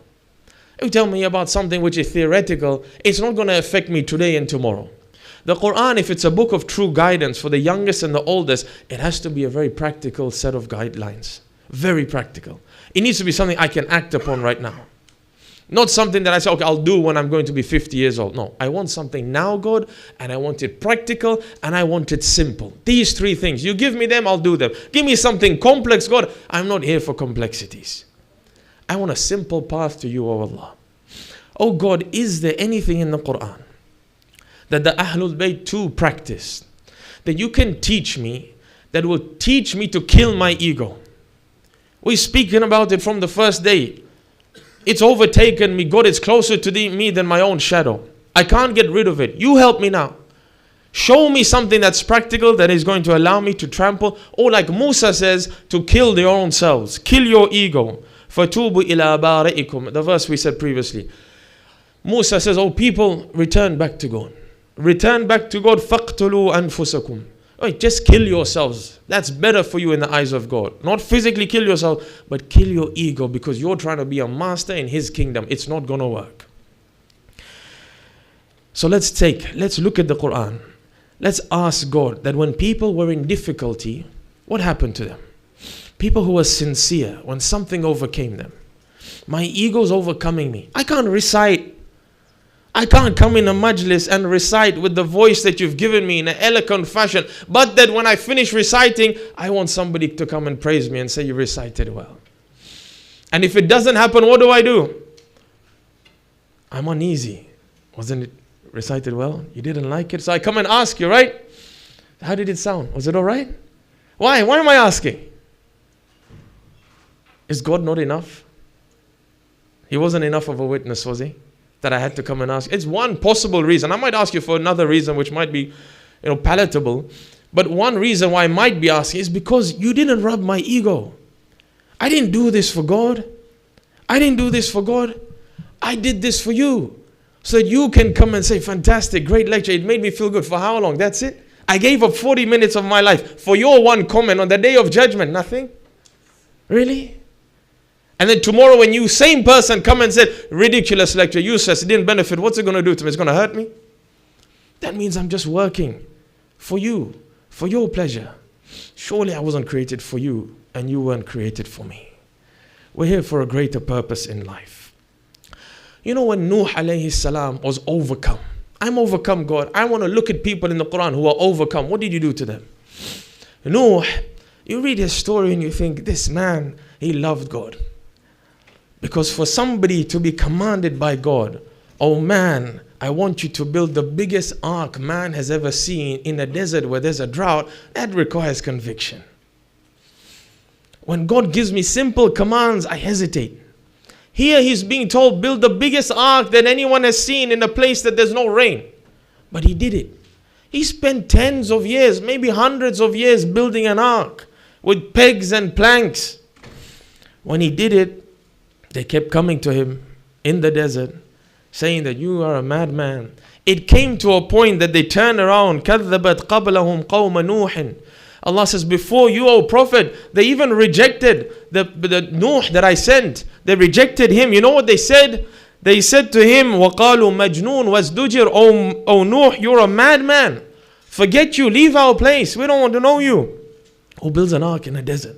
You tell me about something which is theoretical, it's not going to affect me today and tomorrow. The Quran, if it's a book of true guidance for the youngest and the oldest, it has to be a very practical set of guidelines. Very practical. It needs to be something I can act upon right now. Not something that I say, okay, I'll do when I'm going to be 50 years old. No, I want something now, God, and I want it practical, and I want it simple. These three things. You give me them, I'll do them. Give me something complex, God. I'm not here for complexities. I want a simple path to you, O Allah. Oh God, is there anything in the Quran that the Ahlul Bayt too practiced, that you can teach me, that will teach me to kill my ego? We're speaking about it from the first day. It's overtaken me. God is closer to me than my own shadow. I can't get rid of it. You help me now. Show me something that's practical that is going to allow me to trample. Or like Musa says, to kill their own selves. Kill your ego. فَتُوبُ إِلَىٰ بَارِئِكُمْ. The verse we said previously. Musa says, oh people, return back to God. Return back to God. فَاقْتُلُوا أَنفُسَكُمْ. Wait, just kill yourselves. That's better for you in the eyes of God. Not physically kill yourself, but kill your ego, because you're trying to be a master in His kingdom. It's not going to work. So let's look at the Quran. Let's ask God that when people were in difficulty, what happened to them? People who were sincere, when something overcame them. My ego's overcoming me. I can't recite. I can't come in a majlis and recite with the voice that you've given me in an eloquent fashion. But that when I finish reciting, I want somebody to come and praise me and say, you recited well. And if it doesn't happen, what do? I'm uneasy. Wasn't it recited well? You didn't like it? So I come and ask you, right? How did it sound? Was it all right? Why? Why am I asking? Is God not enough? He wasn't enough of a witness, was He? That I had to come and ask. It's one possible reason. I might ask you for another reason which might be, palatable. But one reason why I might be asking is because you didn't rub my ego. I didn't do this for God. I didn't do this for God. I did this for you. So that you can come and say, fantastic, great lecture. It made me feel good. For how long? That's it? I gave up 40 minutes of my life for your one comment on the day of judgment. Nothing? Really? And then tomorrow when you, same person, come and said, ridiculous lecture, useless, it didn't benefit, what's it going to do to me? It's going to hurt me? That means I'm just working for you, for your pleasure. Surely I wasn't created for you, and you weren't created for me. We're here for a greater purpose in life. You know when Nuh alayhi salam was overcome. I'm overcome, God. I want to look at people in the Quran who are overcome. What did you do to them? Nuh, you read his story and you think, this man, he loved God. Because for somebody to be commanded by God, oh man, I want you to build the biggest ark man has ever seen in a desert where there's a drought, that requires conviction. When God gives me simple commands, I hesitate. Here he's being told, build the biggest ark that anyone has seen in a place that there's no rain. But he did it. He spent tens of years, maybe hundreds of years building an ark with pegs and planks. When he did it, they kept coming to him in the desert, saying that you are a madman. It came to a point that they turned around. كَذَّبَتْ قَبْلَهُمْ قَوْمَ نُوحٍ. Allah says, before you, O Prophet, they even rejected the Nuh that I sent. They rejected him. You know what they said? They said to him, وَقَالُوا مَجْنُونَ وَازْدُجِرْ. Oh Nuh, you're a madman. Forget you, leave our place. We don't want to know you. Who builds an ark in a desert?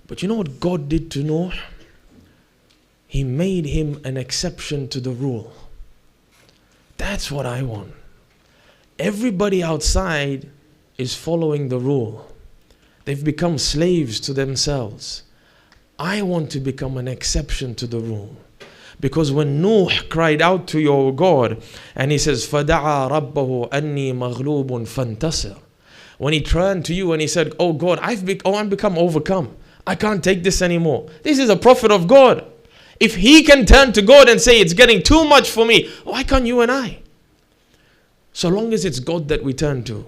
But you know what God did to Noah? He made him an exception to the rule. That's what I want. Everybody outside is following the rule. They've become slaves to themselves. I want to become an exception to the rule. Because when Nuh cried out to your God and he says, فَدَعَى رَبَّهُ أَنِّي مَغْلُوبٌ فَانْتَصِرْ. When he turned to you and he said, oh God, I'm become overcome. I can't take this anymore. This is a prophet of God. If he can turn to God and say, it's getting too much for me, why can't you and I? So long as it's God that we turn to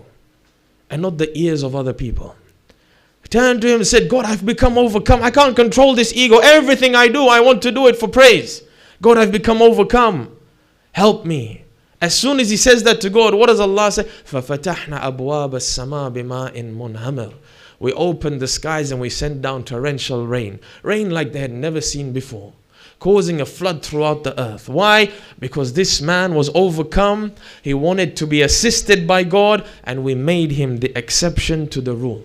and not the ears of other people. Turned to him and said, God, I've become overcome. I can't control this ego. Everything I do, I want to do it for praise. God, I've become overcome. Help me. As soon as he says that to God, what does Allah say? فَفَتَحْنَا أَبْوَابَ السَّمَاءِ بِمَاءٍ مُنْهَمِرٍ. We opened the skies and we sent down torrential rain. Rain like they had never seen before, causing a flood throughout the earth. Why? Because this man was overcome. He wanted to be assisted by God, and we made him the exception to the rule.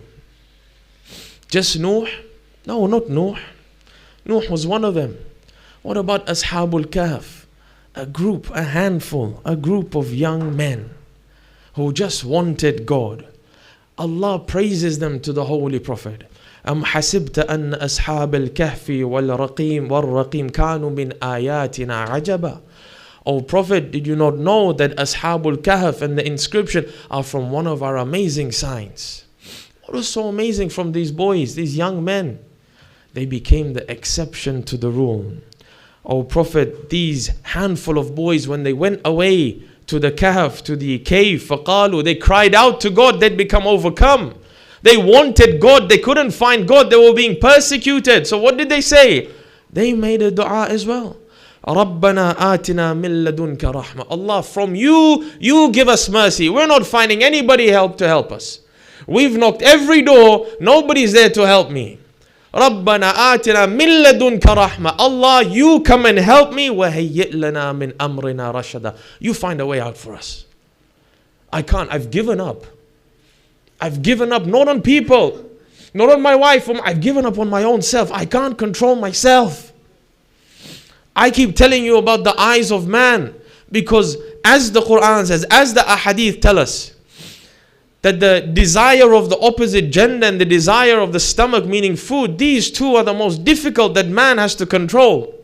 Just Nuh? No, not Nuh. Nuh was one of them. What about Ashabul Kahf? A group, a handful, a group of young men who just wanted God. Allah praises them to the Holy Prophet. أَمْ حَسِبْتَ أَنَّ أَصْحَابَ الْكَهْفِ وَالرَّقِيمِ كَانُوا مِنْ آيَاتِنَا عَجَبًا. O Prophet, did you not know that Ashabul Kahf and the inscription are from one of our amazing signs? What was so amazing from these boys, these young men? They became the exception to the rule. O Prophet, these handful of boys, when they went away to the Kahf, to the cave, فَقَالُوا, they cried out to God, they'd become overcome. They wanted God, they couldn't find God, they were being persecuted. So what did they say? They made a dua as well. رَبَّنَا آتِنَا مِن لَدُنْكَ رَحْمَةً. Allah, from you, you give us mercy. We're not finding anybody to help us. We've knocked every door, nobody's there to help me. رَبَّنَا آتِنَا مِن لَدُنْكَ رَحْمَةً. Allah, you come and help me. وَهَيِّئْ لَنَا مِنْ أَمْرِنَا رَشَدًا. You find a way out for us. I can't, I've given up. I've given up not on people, not on my wife, I've given up on my own self. I can't control myself. I keep telling you about the eyes of man, because as the Quran says, as the ahadith tell us, that the desire of the opposite gender and the desire of the stomach, meaning food, these two are the most difficult that man has to control.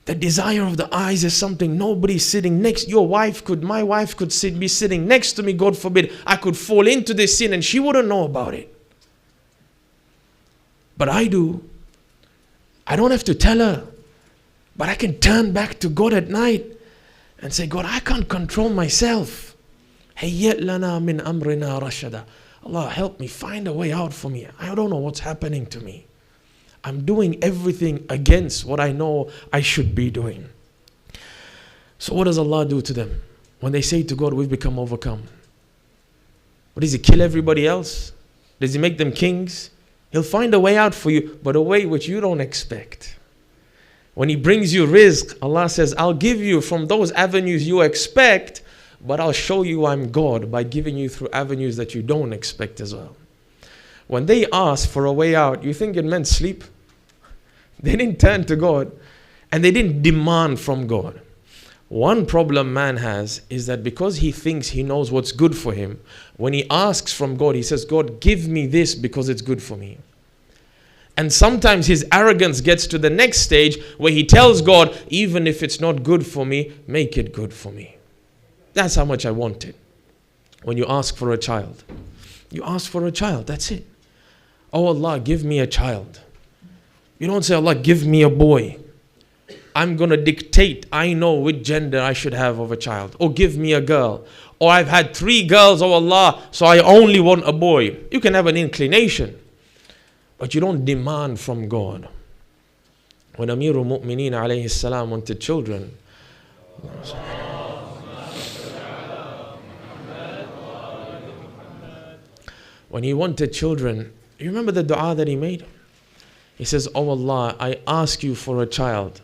The desire of the eyes is something nobody's sitting next. My wife could be sitting next to me, God forbid. I could fall into this sin and she wouldn't know about it. But I do. I don't have to tell her. But I can turn back to God at night and say, God, I can't control myself. هَيَّئْ لَنَا مِنْ أَمْرِنَا رَشَدًا. Allah, help me, find a way out for me. I don't know what's happening to me. I'm doing everything against what I know I should be doing. So what does Allah do to them? When they say to God, we've become overcome. What does He kill everybody else? Does He make them kings? He'll find a way out for you, but a way which you don't expect. When He brings you rizq, Allah says, I'll give you from those avenues you expect, but I'll show you I'm God by giving you through avenues that you don't expect as well. When they asked for a way out, you think it meant sleep? They didn't turn to God and they didn't demand from God. One problem man has is that because he thinks he knows what's good for him, when he asks from God, he says, God, give me this because it's good for me. And sometimes his arrogance gets to the next stage where he tells God, even if it's not good for me, make it good for me. That's how much I want it. When you ask for a child, you ask for a child, that's it. Oh Allah, give me a child. You don't say, Allah, give me a boy. I'm going to dictate, I know which gender I should have of a child. Or give me a girl. Or I've had 3 girls, oh Allah, so I only want a boy. You can have an inclination, but you don't demand from God. When Amirul Mu'mineen alayhi salam wanted children, when he wanted children, you remember the dua that he made? He says, oh Allah, I ask you for a child,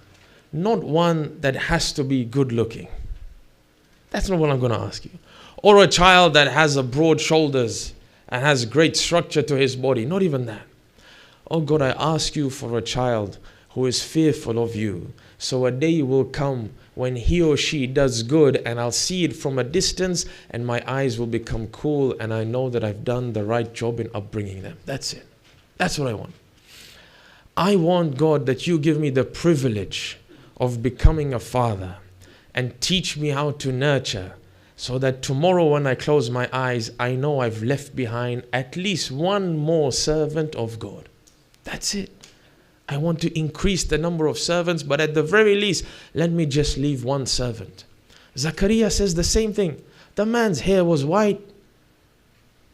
not one that has to be good looking. That's not what I'm going to ask you. Or a child that has a broad shoulders and has great structure to his body. Not even that. Oh God, I ask you for a child who is fearful of you. So a day will come when he or she does good and I'll see it from a distance and my eyes will become cool and I know that I've done the right job in upbringing them. That's it. That's what I want. I want, God, that you give me the privilege of becoming a father and teach me how to nurture, so that tomorrow when I close my eyes, I know I've left behind at least one more servant of God. That's it. I want to increase the number of servants, but at the very least, let me just leave one servant. Zakaria says the same thing. The man's hair was white.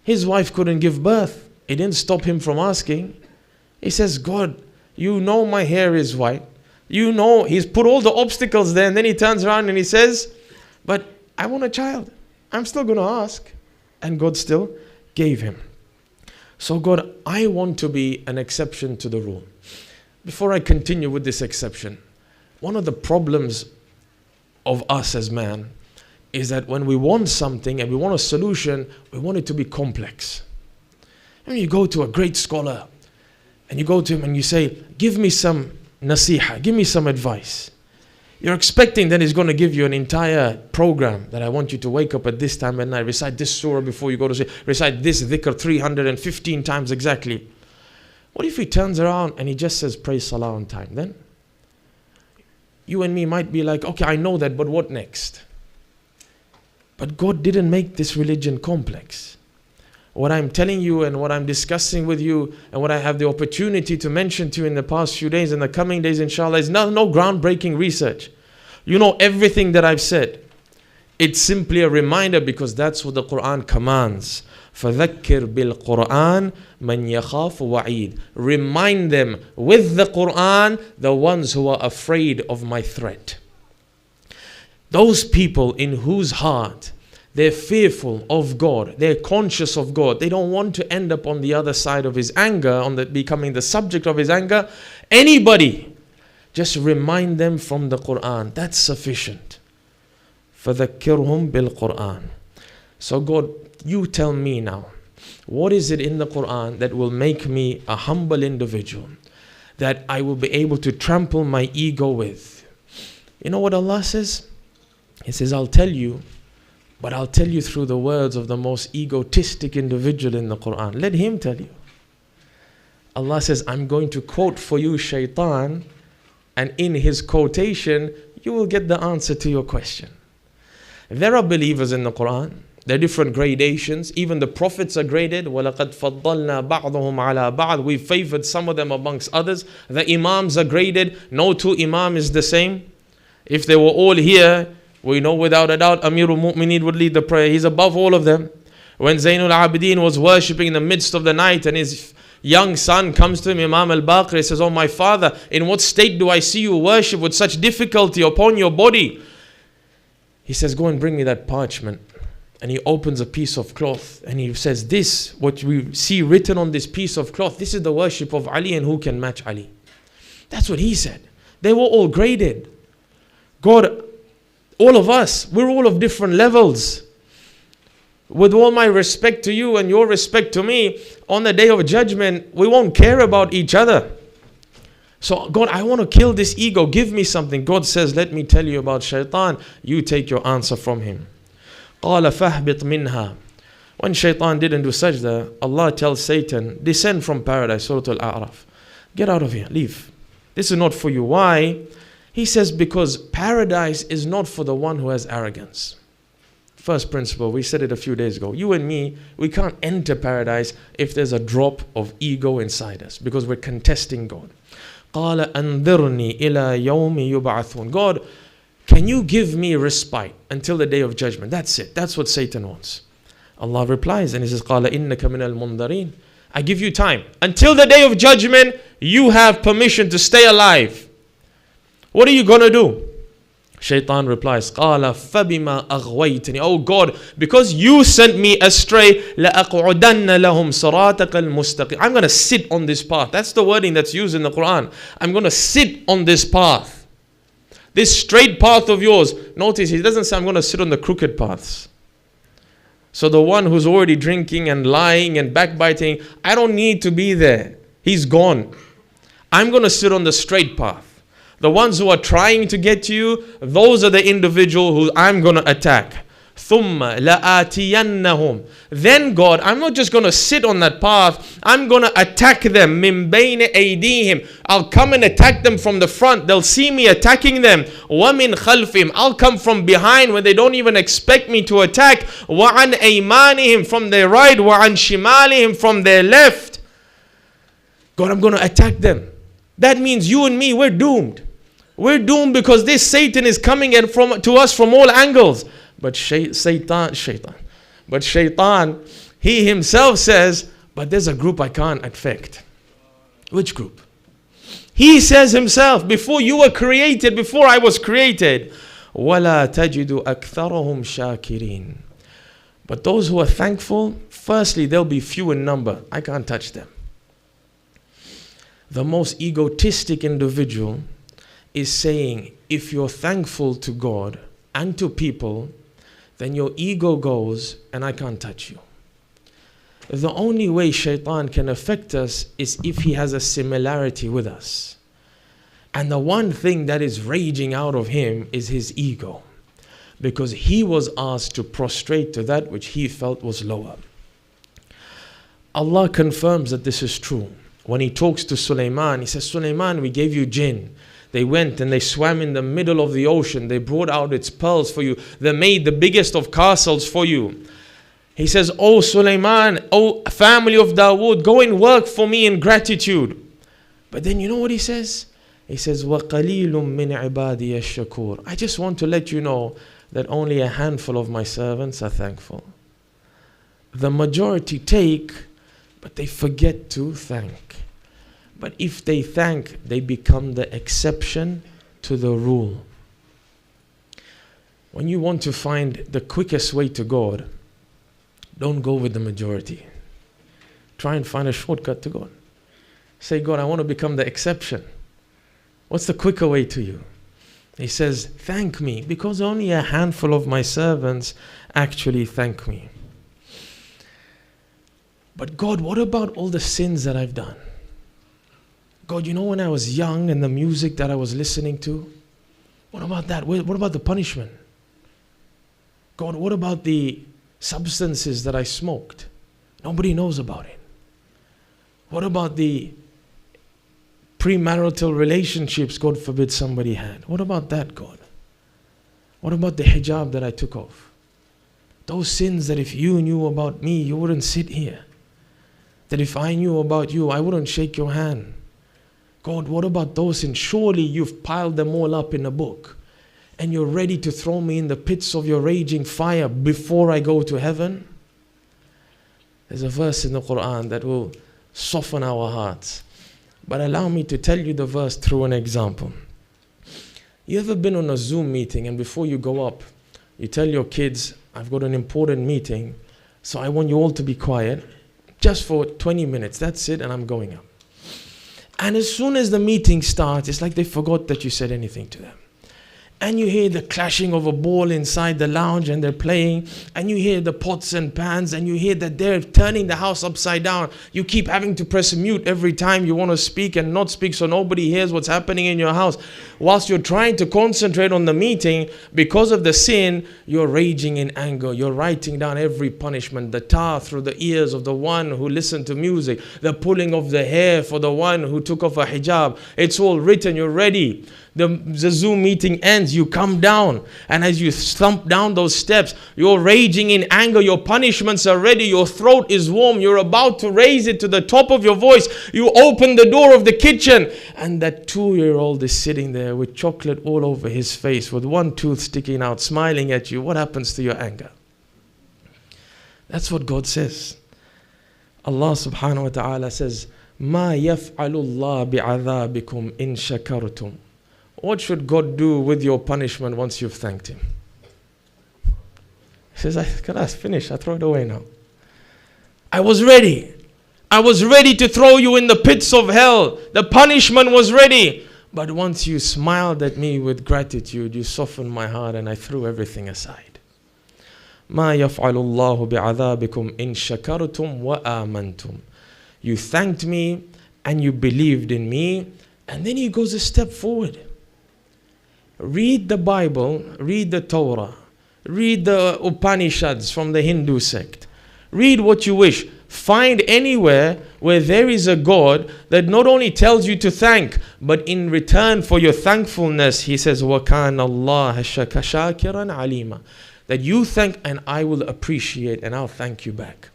His wife couldn't give birth. It didn't stop him from asking. He says, God, you know my hair is white. You know, he's put all the obstacles there, and then he turns around and he says, but I want a child. I'm still going to ask. And God still gave him. So God, I want to be an exception to the rule. Before I continue with this exception, one of the problems of us as man is that when we want something and we want a solution, we want it to be complex. And you go to a great scholar and you go to him and you say, give me some nasiha, give me some advice. You're expecting that he's going to give you an entire program that I want you to wake up at this time at night, recite this surah before you go to sleep, recite this dhikr 315 times exactly. What if he turns around and he just says, pray salah on time? Then you and me might be like, okay, I know that, but what next? But God didn't make this religion complex. What I'm telling you and what I'm discussing with you and what I have the opportunity to mention to you in the past few days and the coming days, inshallah, is no groundbreaking research. You know everything that I've said. It's simply a reminder, because that's what the Quran commands. فَذَكِّرْ بِالْقُرْآنِ مَنْ يَخَافُ وَعِيدٍ. Remind them with the Quran, the ones who are afraid of my threat. Those people in whose heart they're fearful of God, they're conscious of God, they don't want to end up on the other side of his anger, becoming the subject of his anger. Anybody, just remind them from the Quran. That's sufficient. فَذَكِّرْهُمْ بِالْقُرْآنِ. So God, you tell me now, what is it in the Quran that will make me a humble individual, that I will be able to trample my ego with? You know what Allah says? He says, I'll tell you, but I'll tell you through the words of the most egotistic individual in the Quran. Let him tell you. Allah says, I'm going to quote for you shaitan, and in his quotation, you will get the answer to your question. There are believers in the Quran. There are different gradations. Even the prophets are graded. وَلَقَدْ فَضَّلْنَا بَعْضُهُمْ عَلَى بَعْضٍ. We've favored some of them amongst others. The imams are graded. No two imam is the same. If they were all here, we know without a doubt Amirul Mu'mineen would lead the prayer. He's above all of them. When Zainul Abidin was worshipping in the midst of the night and his young son comes to him, Imam al-Baqir, says, oh my father, in what state do I see you worship with such difficulty upon your body? He says, go and bring me that parchment. And he opens a piece of cloth and he says, this, what we see written on this piece of cloth, this is the worship of Ali, and who can match Ali? That's what he said. They were all graded. God, all of us, we're all of different levels. With all my respect to you and your respect to me, on the day of judgment, we won't care about each other. So God, I want to kill this ego. Give me something. God says, let me tell you about shaitan. You take your answer from him. قَالَ فَاهْبِطْ مِنْهَا. When shaitan didn't do sajda, Allah tells Satan, descend from paradise, Surah Al-A'raf. Get out of here, leave. This is not for you. Why? He says, because paradise is not for the one who has arrogance. First principle, we said it a few days ago. You and me, we can't enter paradise if there's a drop of ego inside us, because we're contesting God. قَالَ أَنذِرْنِي إِلَى يَوْمِ يُبْعَثُونَ. God, can you give me respite until the day of judgment? That's it. That's what Satan wants. Allah replies and he says, قَالَ إِنَّكَ مِنَ الْمُنذَرِينَ. I give you time. Until the day of judgment, you have permission to stay alive. What are you going to do? Shaitan replies, قَالَ فَبِمَا أَغْوَيْتَنِي. Oh God, because you sent me astray, لَأَقْعُدَنَّ لَهُمْ صَرَاطَكَ الْمُسْتَقِيمَ. I'm going to sit on this path. That's the wording that's used in the Quran. I'm going to sit on this path. This straight path of yours. Notice he doesn't say, I'm going to sit on the crooked paths. So the one who's already drinking and lying and backbiting, I don't need to be there. He's gone. I'm going to sit on the straight path. The ones who are trying to get to you, those are the individual who I'm going to attack. ثُمَّ لَآتِيَنَّهُمْ. Then God, I'm not just going to sit on that path, I'm going to attack them. مِن بَيْنِ أَيْدِيهِمْ. I'll come and attack them from the front. They'll see me attacking them. وَمِن خَلْفِهِمْ. I'll come from behind when they don't even expect me to attack. وَعَنْ أَيْمَانِهِمْ. From their right. وَعَنْ شِمَالِهِمْ. From their left. God, I'm going to attack them. That means you and me, we're doomed. We're doomed because this Satan is coming to us from all angles. But Shaitan, he himself says, but there's a group I can't affect. Which group? He says himself, before you were created, before I was created, وَلَا تَجِدُ أَكْثَرَهُمْ شَاكِرِينَ. But those who are thankful, firstly, they'll be few in number. I can't touch them. The most egotistic individual is saying, if you're thankful to God and to people, then your ego goes and I can't touch you. The only way Shaitan can affect us is if he has a similarity with us. And the one thing that is raging out of him is his ego. Because he was asked to prostrate to that which he felt was lower. Allah confirms that this is true. When he talks to Sulaiman, he says, Sulaiman, we gave you jinn. They went and they swam in the middle of the ocean. They brought out its pearls for you. They made the biggest of castles for you. He says, Oh Sulaiman, oh family of Dawood, go and work for me in gratitude. But then you know what he says? He says, وَقَلِيلٌ مِّنْ عِبَادِيَ الشَّكُورِ. I just want to let you know that only a handful of my servants are thankful. The majority take, but they forget to thank. But if they thank, they become the exception to the rule. When you want to find the quickest way to God, don't go with the majority. Try and find a shortcut to God. Say, God, I want to become the exception. What's the quicker way to you? He says, thank me, because only a handful of my servants actually thank me. But God, what about all the sins that I've done? God, you know when I was young and the music that I was listening to? What about that? What about the punishment? God, what about the substances that I smoked? Nobody knows about it. What about the premarital relationships, God forbid, somebody had? What about that, God? What about the hijab that I took off? Those sins that if you knew about me, you wouldn't sit here. That if I knew about you, I wouldn't shake your hand. God, what about those sins? Surely you've piled them all up in a book and you're ready to throw me in the pits of your raging fire before I go to heaven? There's a verse in the Quran that will soften our hearts. But allow me to tell you the verse through an example. You ever been on a Zoom meeting and before you go up, you tell your kids, I've got an important meeting, so I want you all to be quiet just for 20 minutes. That's it, and I'm going up. And as soon as the meeting starts, it's like they forgot that you said anything to them. And you hear the clashing of a ball inside the lounge and they're playing, and you hear the pots and pans, and you hear that they're turning the house upside down. You keep having to press mute every time you want to speak and not speak so nobody hears what's happening in your house. Whilst you're trying to concentrate on the meeting, because of the sin, you're raging in anger. You're writing down every punishment, the tar through the ears of the one who listened to music, the pulling of the hair for the one who took off a hijab. It's all written, you're ready. The Zoom meeting ends, you come down, and as you thump down those steps, you're raging in anger, your punishments are ready, your throat is warm, you're about to raise it to the top of your voice, you open the door of the kitchen, and that 2-year-old is sitting there with chocolate all over his face, with one tooth sticking out, smiling at you. What happens to your anger? That's what God says. Allah subhanahu wa ta'ala says, مَا يَفْعَلُ اللَّهُ بِعَذَابِكُمْ إِن شَكَرْتُمْ. What should God do with your punishment once you've thanked Him? He says, I finish, I throw it away now. I was ready. I was ready to throw you in the pits of hell. The punishment was ready. But once you smiled at me with gratitude, you softened my heart and I threw everything aside. ما يفعل الله بعذابكم إن شكرتم وآمنتم. You thanked me and you believed in me. And then he goes a step forward. Read the Bible, read the Torah, read the Upanishads from the Hindu sect. Read what you wish. Find anywhere where there is a God that not only tells you to thank, but in return for your thankfulness, he says, وَكَانَ اللَّهَ شَاكِرًا عَلِيمًا. That you thank and I will appreciate and I'll thank you back.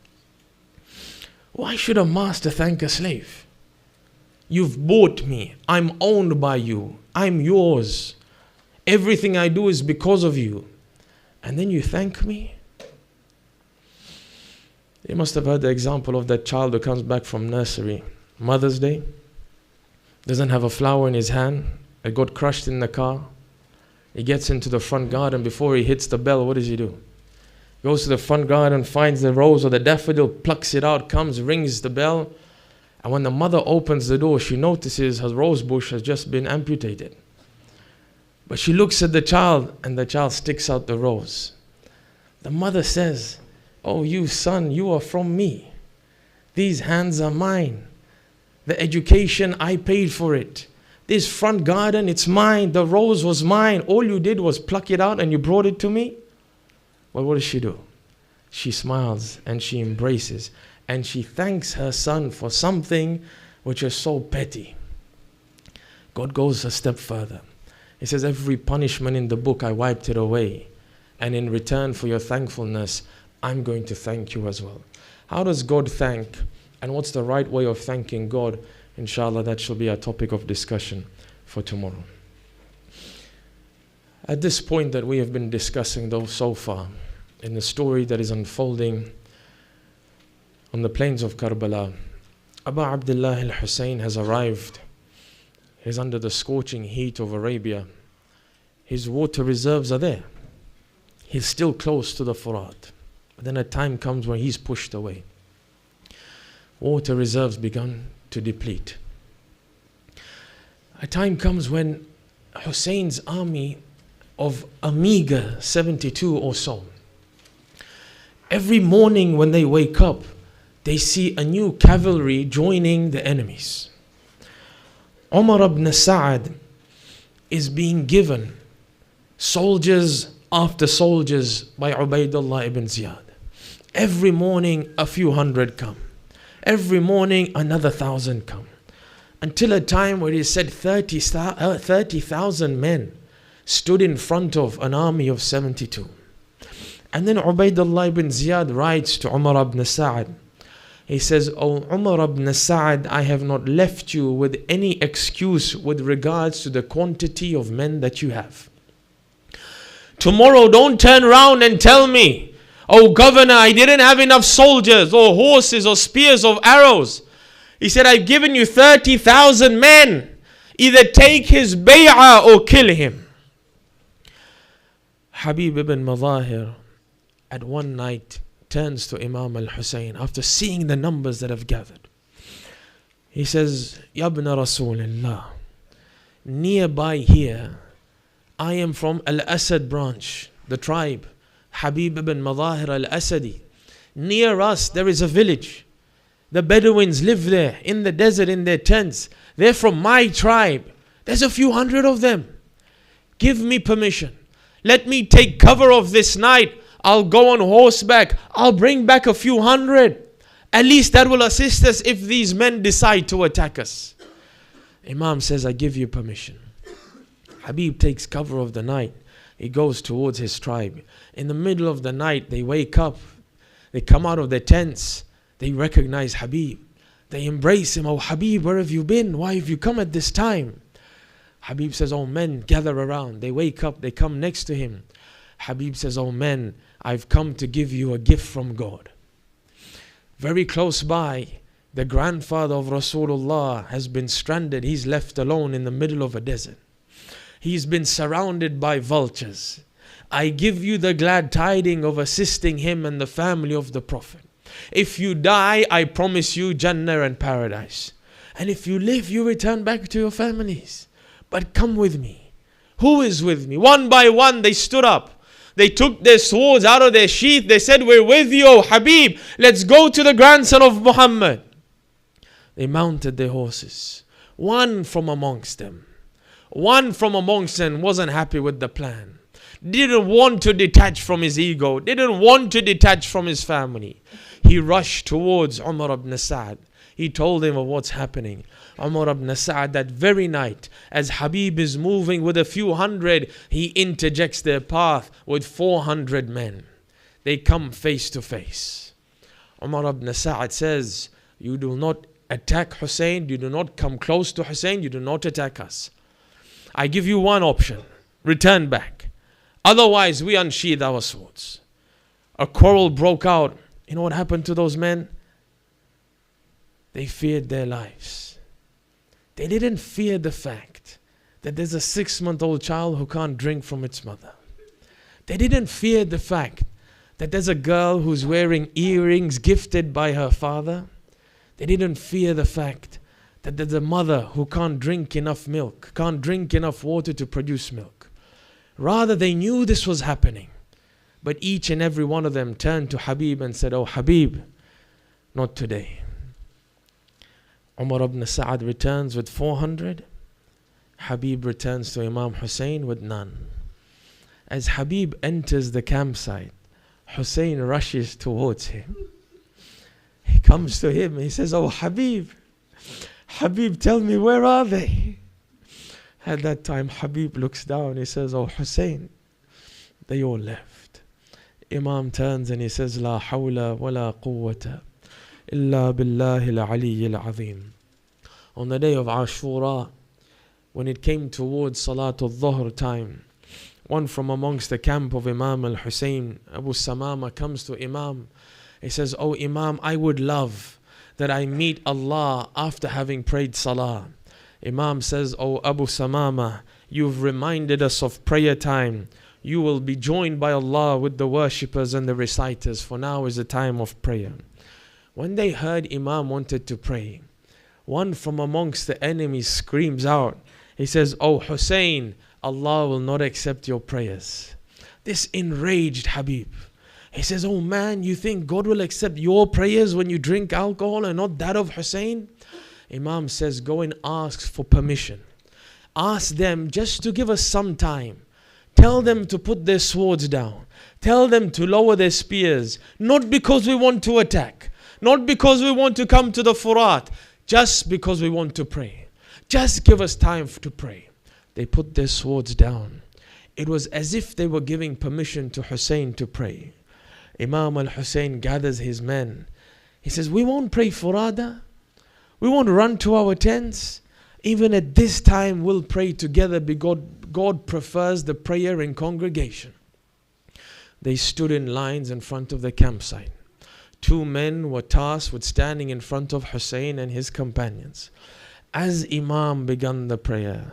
Why should a master thank a slave? You've bought me. I'm owned by you. I'm yours. Everything I do is because of you. And then you thank me? You must have heard the example of that child who comes back from nursery. Mother's Day. Doesn't have a flower in his hand. It got crushed in the car. He gets into the front garden. Before he hits the bell, what does he do? Goes to the front garden, finds the rose or the daffodil, plucks it out, comes, rings the bell. And when the mother opens the door, she notices her rose bush has just been amputated. But she looks at the child and the child sticks out the rose. The mother says, "Oh, you son, you are from me. These hands are mine. The education, I paid for it. This front garden, it's mine. The rose was mine. All you did was pluck it out and you brought it to me." Well, what does she do? She smiles and she embraces and she thanks her son for something which is so petty. God goes a step further. He says, every punishment in the book, I wiped it away. And in return for your thankfulness, I'm going to thank you as well. How does God thank? And what's the right way of thanking God? Inshallah, that shall be our topic of discussion for tomorrow. At this point that we have been discussing though so far, in the story that is unfolding on the plains of Karbala, Abu Abdullah al-Hussein has arrived. He's under the scorching heat of Arabia. His water reserves are there. He's still close to the Furat. But then a time comes when he's pushed away. Water reserves begun to deplete. A time comes when Hussein's army of a meager 72 or so, every morning when they wake up, they see a new cavalry joining the enemies. Umar ibn Sa'ad is being given soldiers after soldiers by Ubaidullah ibn Ziyad. Every morning a few hundred come. Every morning another 1,000 come. Until a time where he said 30,000 men stood in front of an army of 72. And then Ubaidullah ibn Ziyad writes to Umar ibn Sa'ad. He says, "O Umar ibn Sa'ad, I have not left you with any excuse with regards to the quantity of men that you have. Tomorrow don't turn around and tell me, oh governor, I didn't have enough soldiers or horses or spears or arrows." He said, "I've given you 30,000 men. Either take his bay'ah or kill him." Habib ibn Madahir at one night turns to Imam al-Hussein after seeing the numbers that have gathered. He says, "Ya ibn Rasulullah, nearby here, I am from Al-Asad branch, the tribe, Habib ibn Madahir al-Asadi. Near us there is a village. The Bedouins live there in the desert in their tents. They're from my tribe. There's a few hundred of them. Give me permission. Let me take cover of this night. I'll go on horseback. I'll bring back a few hundred. At least that will assist us if these men decide to attack us." Imam says, "I give you permission." Habib takes cover of the night. He goes towards his tribe. In the middle of the night, they wake up. They come out of their tents. They recognize Habib. They embrace him. "Oh Habib, where have you been? Why have you come at this time?" Habib says, "Oh men, gather around." They wake up. They come next to him. Habib says, "Oh men, I've come to give you a gift from God." Very close by, the grandfather of Rasulullah has been stranded. He's left alone in the middle of a desert. He's been surrounded by vultures. I give you the glad tidings of assisting him and the family of the Prophet. If you die, I promise you Jannah and paradise. And if you live, you return back to your families. But come with me. Who is with me? One by one they stood up. They took their swords out of their sheath. They said, we're with you, O Habib. Let's go to the grandson of Muhammad. They mounted their horses. One from amongst them wasn't happy with the plan. Didn't want to detach from his ego. Didn't want to detach from his family. He rushed towards Umar ibn Sa'd. He told him of what's happening. Umar ibn Sa'd, that very night, as Habib is moving with a few hundred, he interjects their path with 400 men. They come face to face. Umar ibn Sa'd says, you do not attack Hussein, you do not come close to Hussein, you do not attack us. I give you one option, return back. Otherwise, we unsheathe our swords. A quarrel broke out. You know what happened to those men? They feared their lives. They didn't fear the fact that there's a 6-month-old child who can't drink from its mother. They didn't fear the fact that there's a girl who's wearing earrings gifted by her father. They didn't fear the fact that there's a mother who can't drink enough milk, can't drink enough water to produce milk. Rather, they knew this was happening. But each and every one of them turned to Habib and said, oh Habib, not today. Umar ibn Sa'd returns with 400. Habib returns to Imam Hussein with none. As Habib enters the campsite, Hussein rushes towards him. He comes to him, he says, oh Habib, tell me, where are they? At that time, Habib looks down, he says, oh Hussein, they all left. Imam turns and he says, La hawla wa la quwwata illa billahi al-aliyyil azim. On the day of Ashura, when it came towards Salatul Dhuhr time, one from amongst the camp of Imam al-Hussein, Abu Samama, comes to Imam. He says, oh Imam, I would love that I meet Allah after having prayed Salah. Imam says, oh Abu Samama, you've reminded us of prayer time. You will be joined by Allah with the worshippers and the reciters, for now is the time of prayer. When they heard Imam wanted to pray, one from amongst the enemies screams out. He says, oh Hussein, Allah will not accept your prayers. This enraged Habib. He says, oh man, you think God will accept your prayers when you drink alcohol and not that of Hussein? Imam says, go and ask for permission. Ask them just to give us some time. Tell them to put their swords down. Tell them to lower their spears. Not because we want to attack. Not because we want to come to the Furat. Just because we want to pray. Just give us time to pray. They put their swords down. It was as if they were giving permission to Hussein to pray. Imam al-Hussein gathers his men. He says, we won't pray furada. We won't run to our tents. Even at this time, we'll pray together because God prefers the prayer in congregation. They stood in lines in front of the campsite. 2 men were tasked with standing in front of Hussein and his companions. As Imam began the prayer,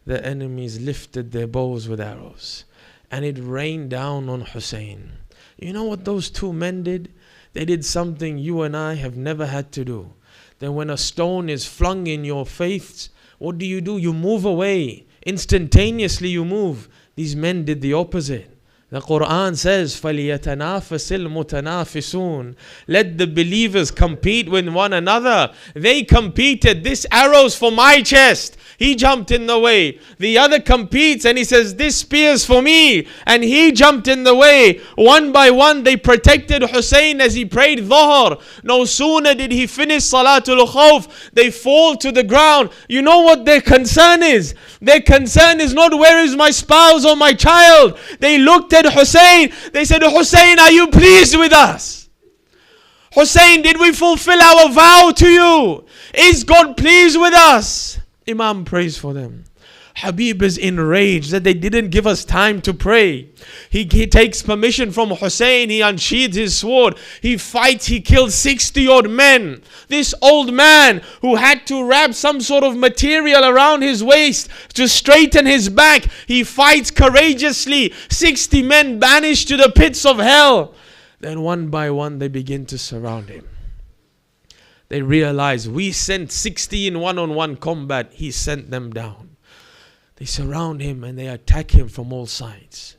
the enemies lifted their bows with arrows, and it rained down on Hussein. You know what those 2 men did? They did something you and I have never had to do. Then when a stone is flung in your face, what do? You move away. Instantaneously you move. These men did the opposite. The Quran says, فَلْيَتَنَافَسِ الْمُتَنَافِسُونَ. Let the believers compete with one another. They competed. This arrow's for my chest. He jumped in the way. The other competes and he says, this spear's for me. And he jumped in the way. One by one they protected Hussein as he prayed Dhuhr. No sooner did he finish Salatul Khawf, they fall to the ground. You know what their concern is? Their concern is not where is my spouse or my child. They looked at Hussein. They said, Hussein, are you pleased with us? Hussein, did we fulfill our vow to you? Is God pleased with us? Imam prays for them. Habib is enraged that they didn't give us time to pray. He takes permission from Hussein. He unsheathes his sword. He fights. He kills 60 odd men. This old man who had to wrap some sort of material around his waist to straighten his back, he fights courageously. 60 men banished to the pits of hell. Then one by one they begin to surround him. They realize we sent 60 in one-on-one combat. He sent them down. They surround him and they attack him from all sides.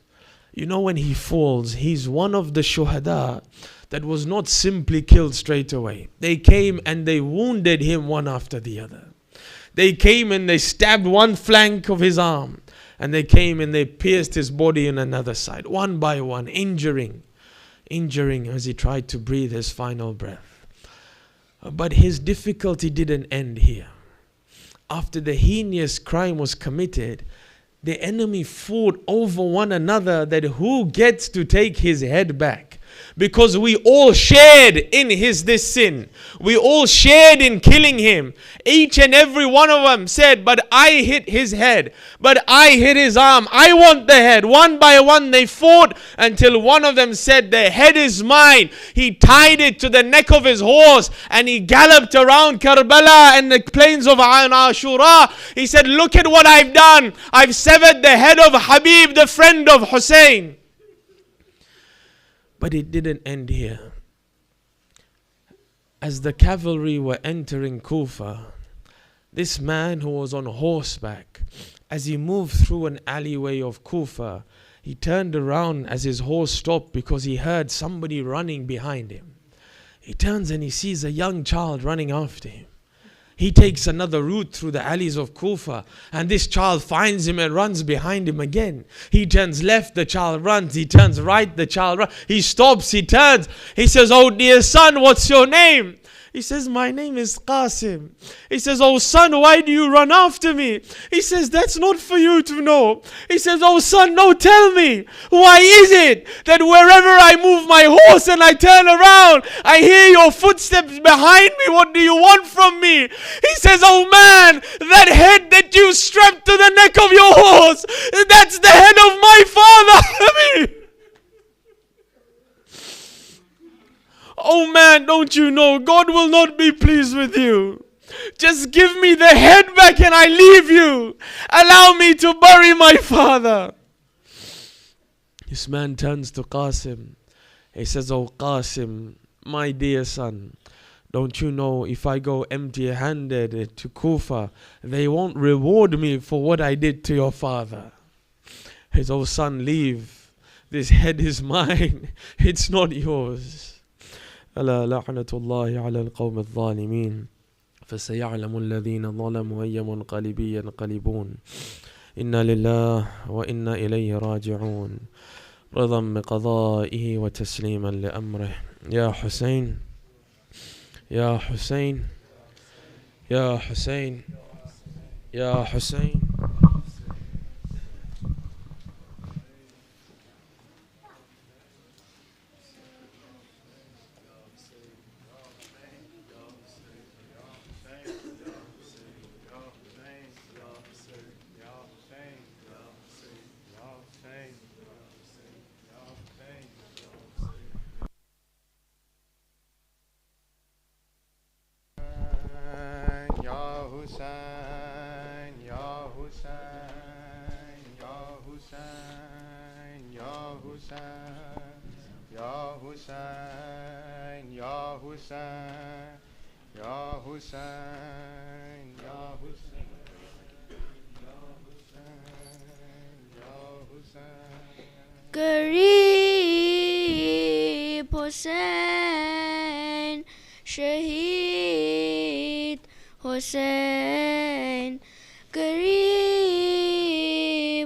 You know, when he falls, he's one of the shuhada that was not simply killed straight away. They came and they wounded him one after the other. They came and they stabbed one flank of his arm, and they came and they pierced his body in another side, one by one, injuring as he tried to breathe his final breath. But his difficulty didn't end here. After the heinous crime was committed, the enemy fought over one another that who gets to take his head back. Because we all shared in this sin. We all shared in killing him. Each and every one of them said, but I hit his head. But I hit his arm. I want the head. One by one they fought until one of them said, the head is mine. He tied it to the neck of his horse and he galloped around Karbala and the plains of Ashura. He said, look at what I've done. I've severed the head of Habib, the friend of Hussein. But it didn't end here. As the cavalry were entering Kufa, this man who was on horseback, as he moved through an alleyway of Kufa, he turned around as his horse stopped because he heard somebody running behind him. He turns and he sees a young child running after him. He takes another route through the alleys of Kufa, and this child finds him and runs behind him again. He turns left, the child runs. He turns right, the child runs. He stops, he turns. He says, oh dear son, what's your name? He says, my name is Qasim. He says, oh son, why do you run after me? He says, that's not for you to know. He says, oh son, no, tell me. Why is it that wherever I move my horse and I turn around, I hear your footsteps behind me? What do you want from me? He says, oh man, that head that you strapped to the neck of your horse, that's the head of my father. Oh man, don't you know God will not be pleased with you? Just give me the head back and I leave you. Allow me to bury my father. This man turns to Qasim. He says, oh Qasim, my dear son, don't you know if I go empty-handed to Kufa, they won't reward me for what I did to your father. He says, oh son, leave. This head is mine. It's not yours. ألا لعنة الله على القوم الظالمين فسيعلم الذين ظلموا أي منقلب ينقلبون إنا لله وإنا إليه راجعون رضا بقضائه وتسليما لأمره يا حسين يا حسين يا حسين يا حسين Garib Hussein, Shaheed Hussein, Garib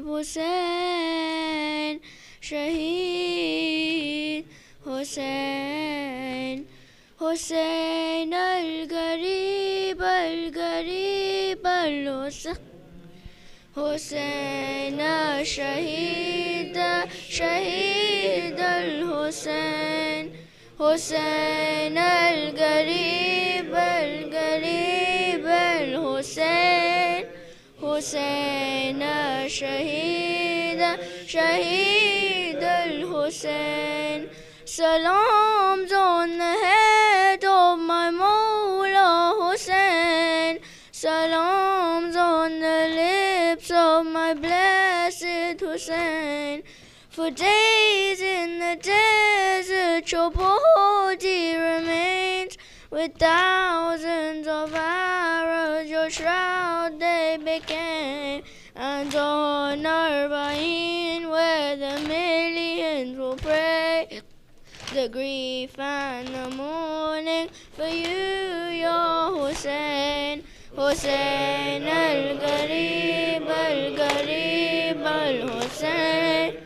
Hussein, Shaheed Hussein, Hussein al-Garib, al-Garib al-Hussein, Hussein al-Shaheed, Shaheed al-Hussein, Hussein al-Garib, al-Garib al-Hussein, Hussein al-Shaheed, Shaheed al-Hussein. Salams on the head of my Mawla Hussein, salams on the lips of my blessed Hussein. For days in the desert your body remains, with thousands of arrows your shroud they became, and and on Arba'in, where the millions will pray. The grief and the mourning for you, Ya Hussein. Hussein al-Gharib, al-Gharib, al-Hussein.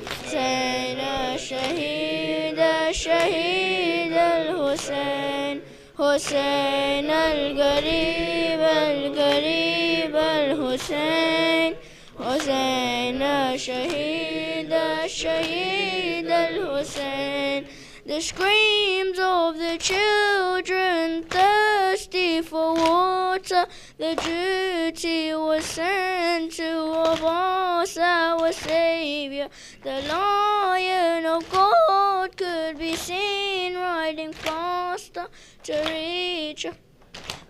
Hussein al-Shaheed, al-Shaheed, al-Hussein. Hussein al-Gharib, al-Gharib, al-Hussein. Hussein al-Shaheed, al-Shaheed, al-Hussein. The screams of the children thirsty for water, the duty was sent to Abbas, our Savior. The Lion of God could be seen riding faster to reach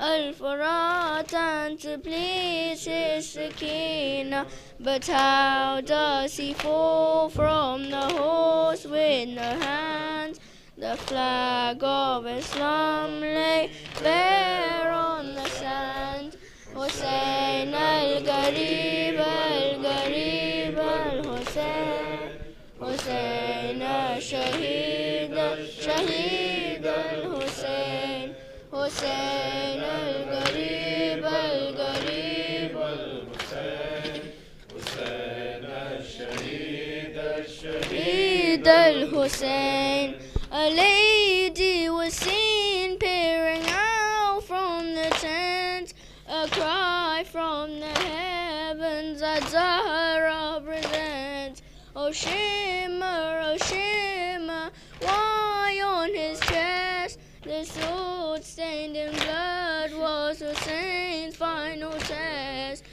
Al-Furat and to please his Sakina. But how does he fall from the horse with no hands? The flag of Islam lay bare on the sand. Hussein al-Gharib, al-Gharib, al-Hussein. Hussein al-Shaheed, al-Shaheed, al-Hussein. Hussein al-Gharib, al-Gharib, al-Hussein. Hussein al-Shaheed, al-Shaheed, al-Hussein. A lady was seen peering out from the tent, a cry from the heavens that Zahra presents. Oh shimmer, why on his chest the sword stained in blood was Hussein's final test.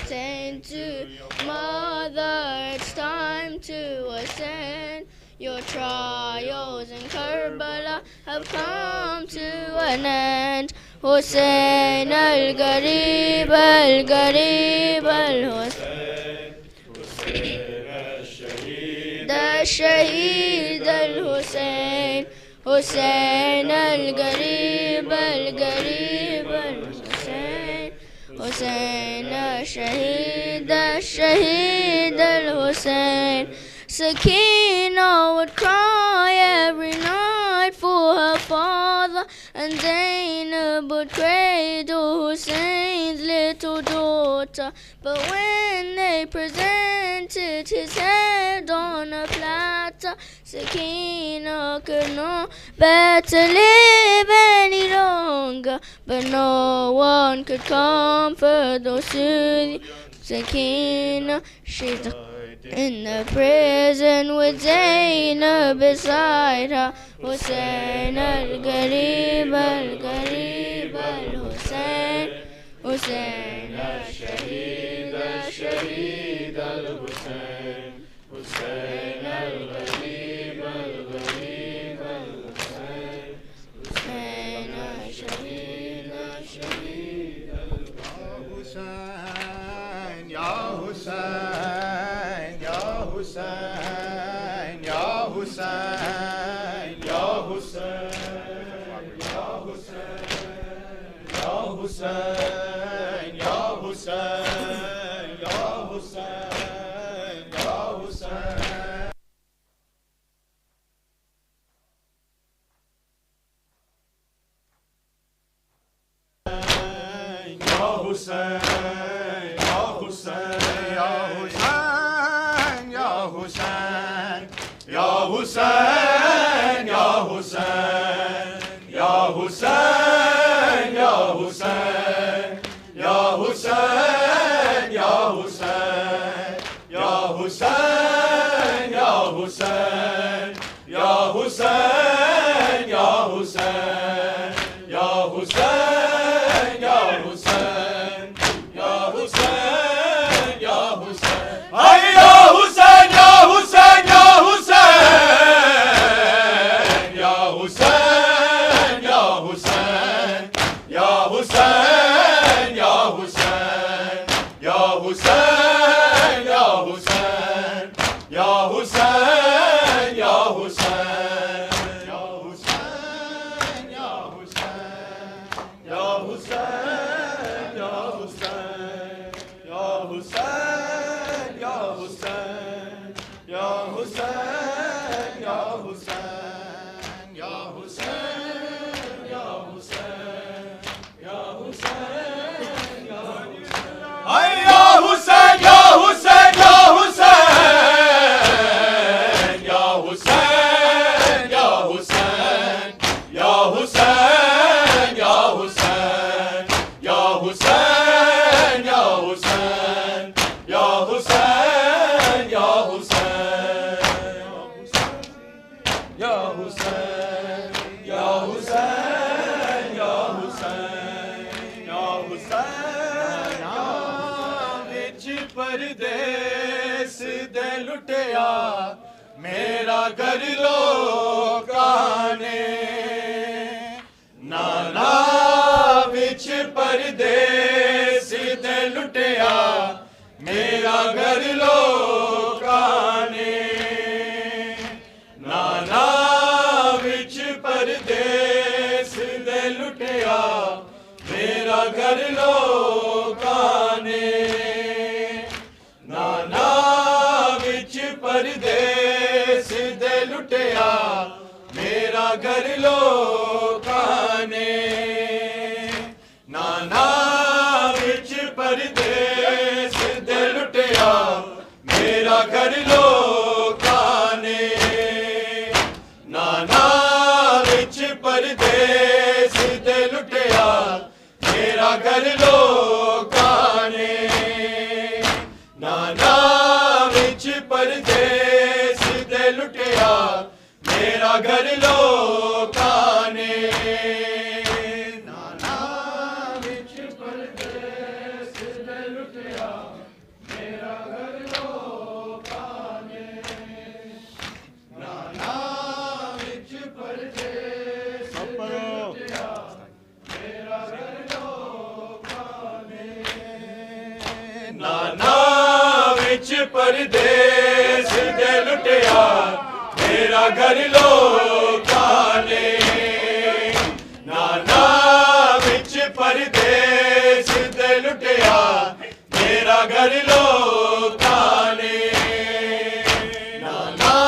Send to mother, it's time to ascend. Your trials in Karbala have come to an end. Hussein al-Gharib, al-Gharib, al-Hussein. Hussein al-Shaheed, al-Shaheed, al-Hussein. Hussein al-Gharib, al-Gharib, al-Hussein. Hussein al-Shaheed, al-Shaheed, al-Hussein. Sakina would cry every night for her father, and Zainab would cradle Hussein's little daughter. But when they presented his head on a platter, Sakina could not bear to live any longer. But no one could comfort or soothe Sakina. She died in the prison with Zainab beside her. Hussein al-Gharib, al-Gharib, al-Hussein. Hussein al-Shaheed, al-Shaheed, al-Hussein. Hussein al-Gharib, al-Gharib, al-Hussein. Hussein al-Shaheed, al-Shaheed, al-Hussein. Ya Hussein, Ya Hussein, Ya Hussein, Ya Hussein, Ya Hussein, Ya Hussein, Ya Hussein, Ya Hussein, Ya Hussein. Ya Hussein, Ya Hussein, Ya Hussein, Ya Hussein, Ya Hussein, Ya Hussein, Ya Hussein, Ya Hussein, Ya Hussein, Ya Hussein, Ya Hussein, Ya Hussein, Ya Hussein, Ya Hussein, Ya Hussein, Ya Hussein, Ya Hussein. Ay Ya Hussein, Ya Hussein, Ya Hussein, Ya Hussein, Ya Hussein, Ya Hussein, Ya Hussein, Ya Hussein, Ya Hussein, Ya Hussein, Ya Hussein, Ya Hussein, Ya Hussein, Ya Hussein, Ya Hussein, Ya Hussein, Ya Hussein. Hussain या हुसैन या हुसैन या हुसैन या हुसैन या हुसैन या हुसैन या हुसैन विच परदेस दे लुटिया मेरा घर लोकां ने नाना विच परदेस दे लुटिया मेरा घर लोकां ने नाना विच परदेस दे लुटिया मेरा घर लोकां ने नाना विच परदेस दे लुटिया मेरा घर लोकां ने नाना विच परदेस दे लुटिया मेरा घर लोकां ने नाना विच परदेस दे लुटिया मेरा घर लोकां ने नाना विच परदेस दे लुटिया मेरा घर लोकां ने नाना विच परदेस दे लुटिया मेरा घर लोकां ने नाना विच परदेस दे लुटिया मेरा घर लोकां ने नाना विच परदेस दे लुटिया मेरा घर लोकां ने नाना विच परदेस दे लुटिया मेरा घर लोकां ने नाना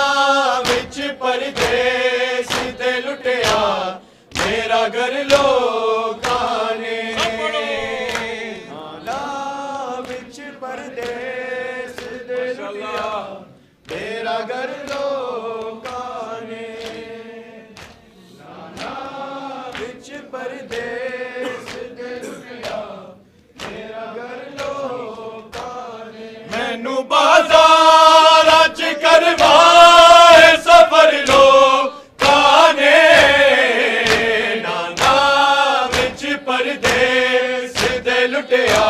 विच परदेस दे लुटिया मेरा घर लोकां ने नाना विच परदेस दे लुटिया मेरा घर लोकां ने नाना विच परदेस दे लुटिया मेरा घर लोकां ने मैनू बाज़ार च करवाए सफर लोकां ने नाना विच परदेस दे लुटिया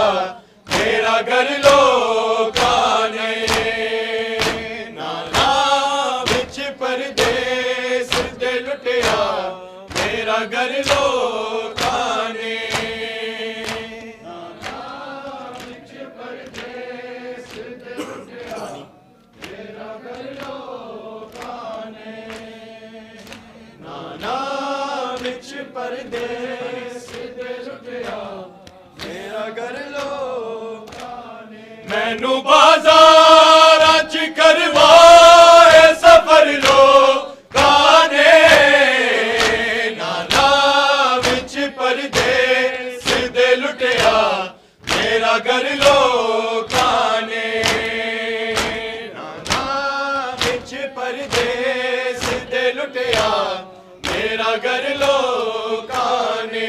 मेरा घर लोकां ने नाना विच परदेस दे लुटिया मेरा घर लोकां ने नाना विच परदेस दे लुटिया मेरा घर लोकां ने नाना विच परदेस दे लुटिया मेरा घर लोकां ने मैनू बाज़ार च करवाए सफर लोकां ने नाना विच परदेस दे लुटिया मेरा घर लोकां ने नाना विच परदेस दे लुटिया मेरा घर लोकां ने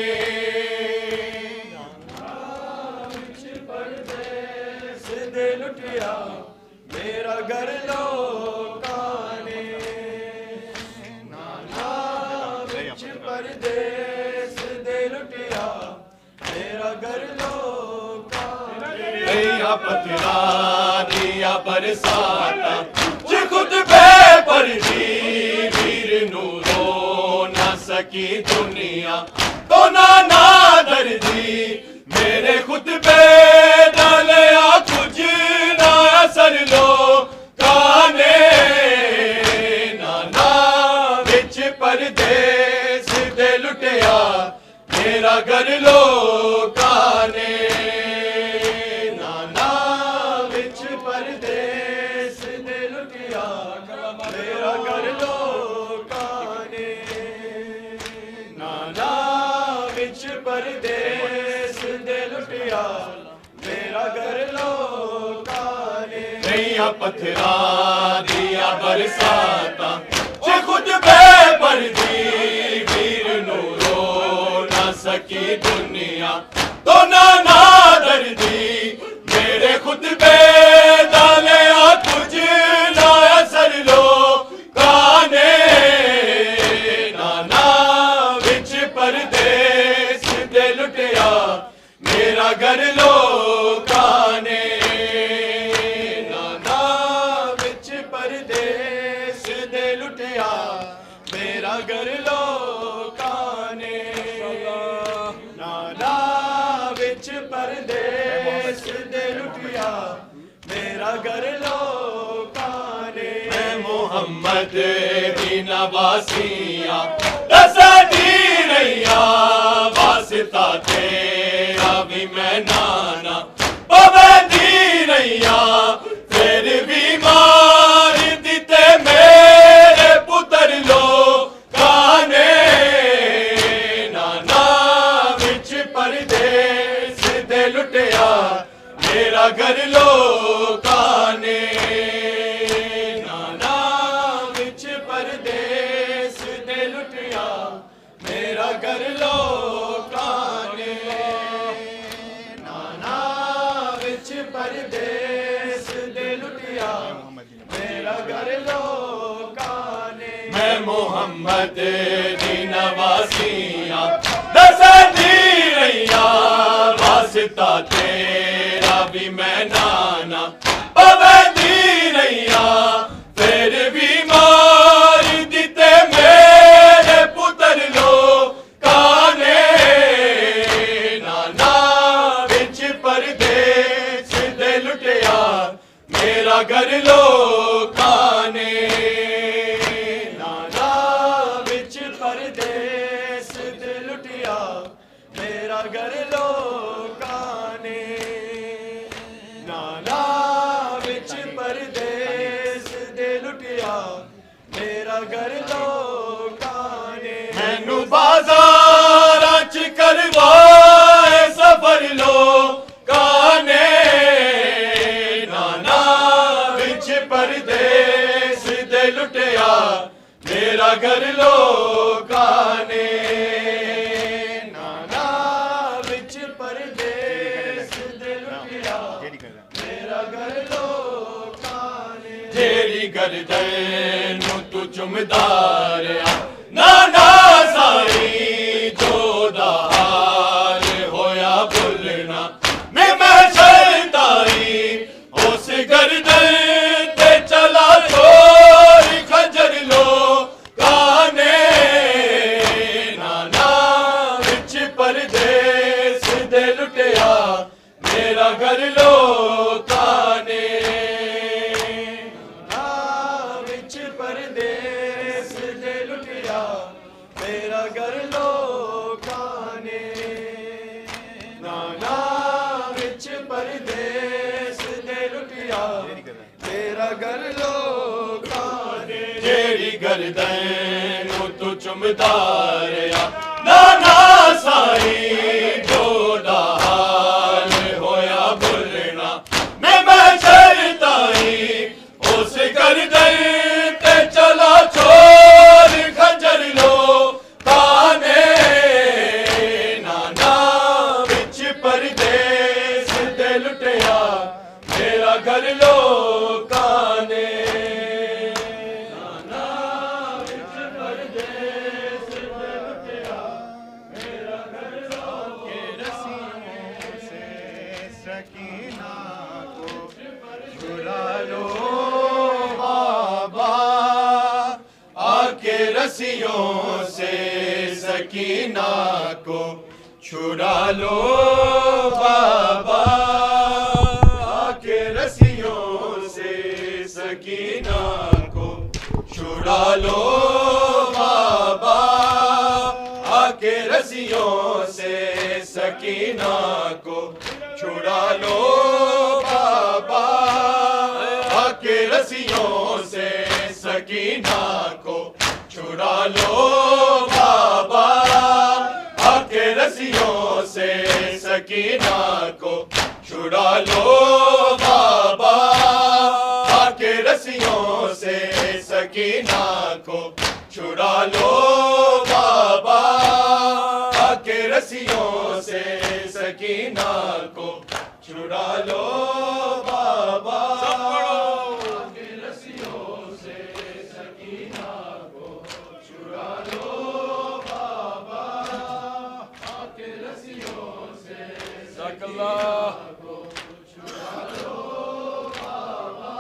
दे लुटिया मेरा घर लोकां ने नाना विच परदेस दे लुटिया मेरा घर लोकां ने दिया पत्थरा दिया बरसाता जे खुद पर जी वीर नू रो ना सकी दुनिया तो नाना दर्दी मेरे खुतबे डालिया कुछ ना असर लोकां ने नाना विच परदेस दे लुटिया मेरा घर लोकां ने नाना विच परदेस दे लुटिया मेरा घर लोकां ने नाना विच परदेस दे लुटिया मेरा घर लोकां ने दिया पत्थरा दिया बरसाता जे खुद पर दी वीर नू रो ना सकी दुनिया तो नाना दर्दी मेरे खुतबे डालिया कुछ ना असर लो काने नाना विच परदेस दे लुटिया मेरा घर लो काने नाना विच परदेस दे लुटिया मेरा घर लो काने नाना विच परदेस दे लुटिया मेरा घर लो काने मैं मोहम्मद बिना वासिया दसा दी रैया वास्ता तेरा भी मैं नाना पवे दी रैया फिर भी मार दिते मेरे पुत्र लो काने नाना विच परदेस दे लुटिया मेरा घर लो काने नाना विच परदेस दे लुटिया मेरा घर लो काने नाना विच परदेस दे लुटिया मेरा घर लो काने मैं मोहम्मद दी नवासिया दसा दी रैया वास्ता तेरा भी मैं नाना पवे दी रैया फिर भी मार दिते मेरे पुत्र लो काने नाना विच परदेस दे लुटिया मेरा घर लो काने नाना विच परदेस दे लुटिया मेरा घर लो काने नाना विच परदेस दे लुटिया मेरा घर लो काने मैनू बाजारां च करवाए सफर लो काने नाना विच परदेस दे लुटिया मेरा घर लो काने नाना विच परदेस दे लुटिया मेरा घर लो काने तेरी गर्दन तू चुमदारिया नाना साई जोदा हाल होया भुलना मैं शरताई उस गर्दन ते चला छोड़ खंजर लो काने नाना विच परदेस दे लुटिया मेरा घर लो काने नाना विच परदेस दे लुटिया मेरा घर लो काने नाना विच परदेस दे लुटिया मेरा घर लो काने जेरी गर्दन तू चुमदारिया नाना साई जोड़ा हाल होया भुलना मैं शरताई उस गर्दन ते चला छोड़ खंजर लो काने नाना विच परदेस दे लुटिया मेरा घर लो काने नाना विच परदेस दे लुटिया मेरा घर लो के रस्सियों से सकीना को छुड़ा लो बाबा आके रस्सियों से सकीना को छुड़ा लो बाबा आके रस्सियों से सकीना को छुड़ा लो बाबा आके रस्सियों से सकीना को छुड़ा लो बाबा आके रस्सियों से सकीना को छुड़ा लो बाबा आके रस्सियों से सकीना को छुड़ा लो बाबा आके रस्सियों से सकीना को छुड़ा लो बाबा आके रस्सियों से सकीना सकीना को छुड़ा लो बाबा के रस्सियों से सकीना को छुड़ा लो बाबा के रस्सियों से सकीना को छुड़ा लो बाबा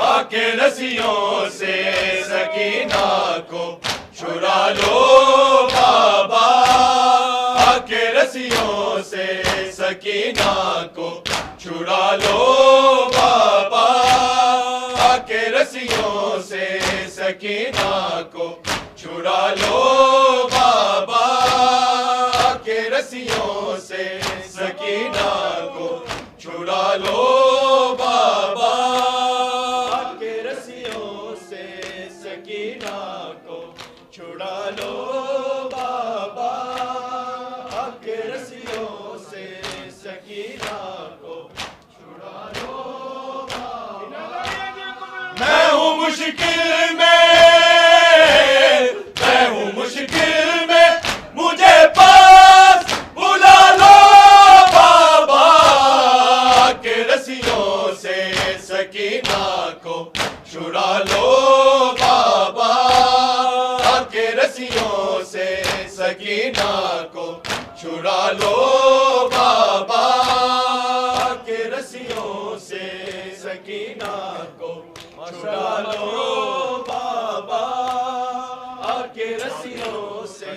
आके रस्सियों से सकीना को छुड़ा लो बाबा आके रस्सियों से सकीना को छुड़ा लो बाबा आके रस्सियों से सकीना को छुड़ा लो बाबा आके रस्सियों से सकीना को छुड़ा लो बाबा आके रस्सियों से सकीना को छुड़ा लो बाबा आके रस्सियों से सकीना को छुड़ा लो बाबा मैं हूँ मुश्किल में मुझे पास बुला लो बाबा के रस्सियों से सकीना को छुड़ा लो बाबा के रस्सियों से सकीना को छुड़ा लो बाबा के रस्सियों से सकीना को छुड़ा लो बाबा के रस्सियों से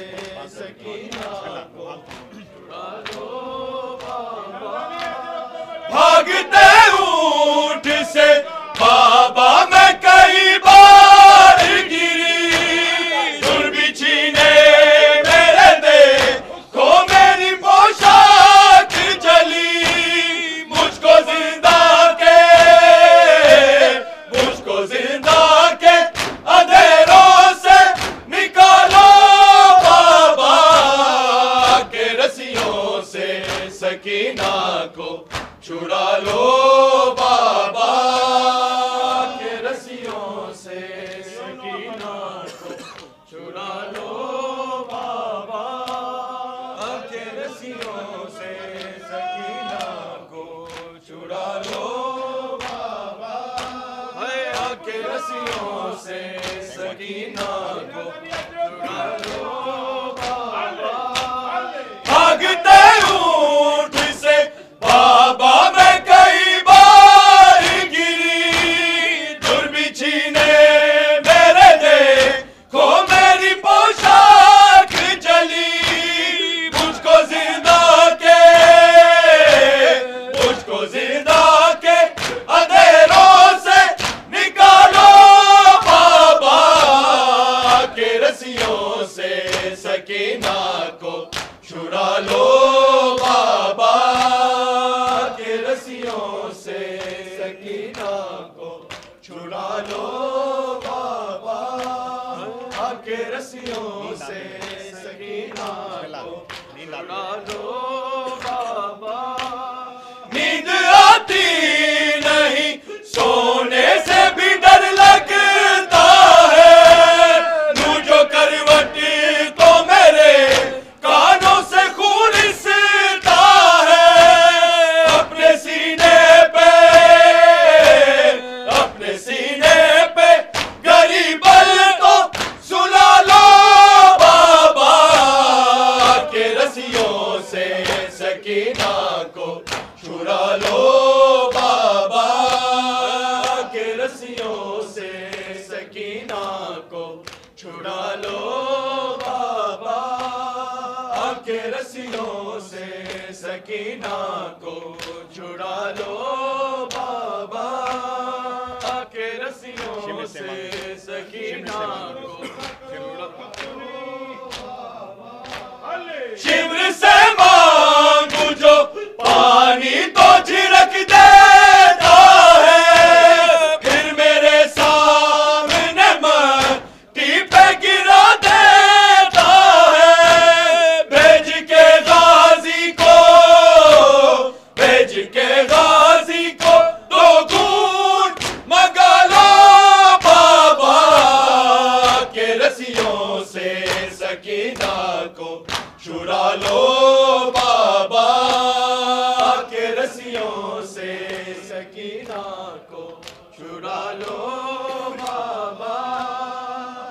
सकीना को छुड़ा लो बाबा भागते ऊंट से बाबा मैं कई बार गिरी दुर्बिछी ने मेरे देखो मेरी पोशाक जली मुझको जिंदा के अंधेरों से निकालो बाबा के रस्सियों से सकीना को छुड़ा लो बाबा के रस्सियों से सकीना को छुड़ा लो बाबा के रस्सियों से सकीना को छुड़ा लो बाबा के रस्सियों से सकीना को छुड़ा लो बाबा भागते ऊंट से बाबा मैं कई बार गिरी दुर्बिछी ने मेरे देखो मेरी पोशाक जली मुझको जिंदा के अंधेरों से निकालो बाबा के रस्सियों से सकीना को छुड़ा लो बाबा के रस्सियों से सकीना को छुड़ा लो बाबा के रस्सियों से सकीना को छुड़ा लो बाबा नींद आती नहीं सोने से भी डर लगता है नू जो करवट तो मेरे कानों से खून रिसता है अपने सीने पे गरीबल तो सुला लो बाबा के रस्सियों से सकीना को छुड़ा लो बाबा के रस्सियों से सकीना को छुड़ा लो बाबा के रस्सियों से सकीना को छुड़ा लो बाबा के रस्सियों से सकीना को शिविर से मांगू जो पानी तो झिड़क देता है फिर मेरे सामने मट्टी पे गिरा देता है भेज के गाजी को दो घूंट मंगा लो बाबा के रस्सियों से सकीना को छुड़ा लो छुड़ा लो बाबा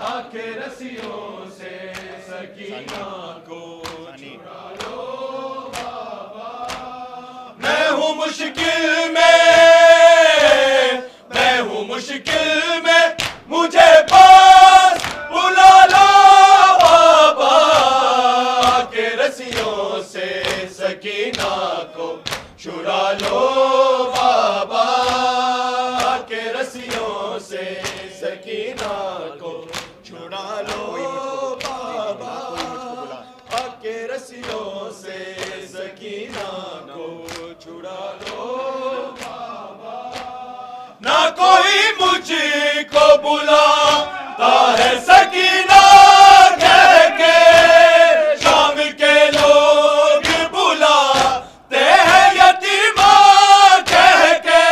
आके रस्सियों से सकीना को छुड़ा लो बाबा। मैं हूँ मुश्किल में मुझे पास बुला लो बाबा आके रस्सियों से सकीना को छुड़ा लो बाबा आके रस्सियों से सकीना को छुड़ा लो बाबा आके रस्सियों से सकीना को छुड़ा लो बाबा। ना कोई मुझको बुलाता है सकीना कह के, शाम के लोग बुलाते हैं यतीमा कह के।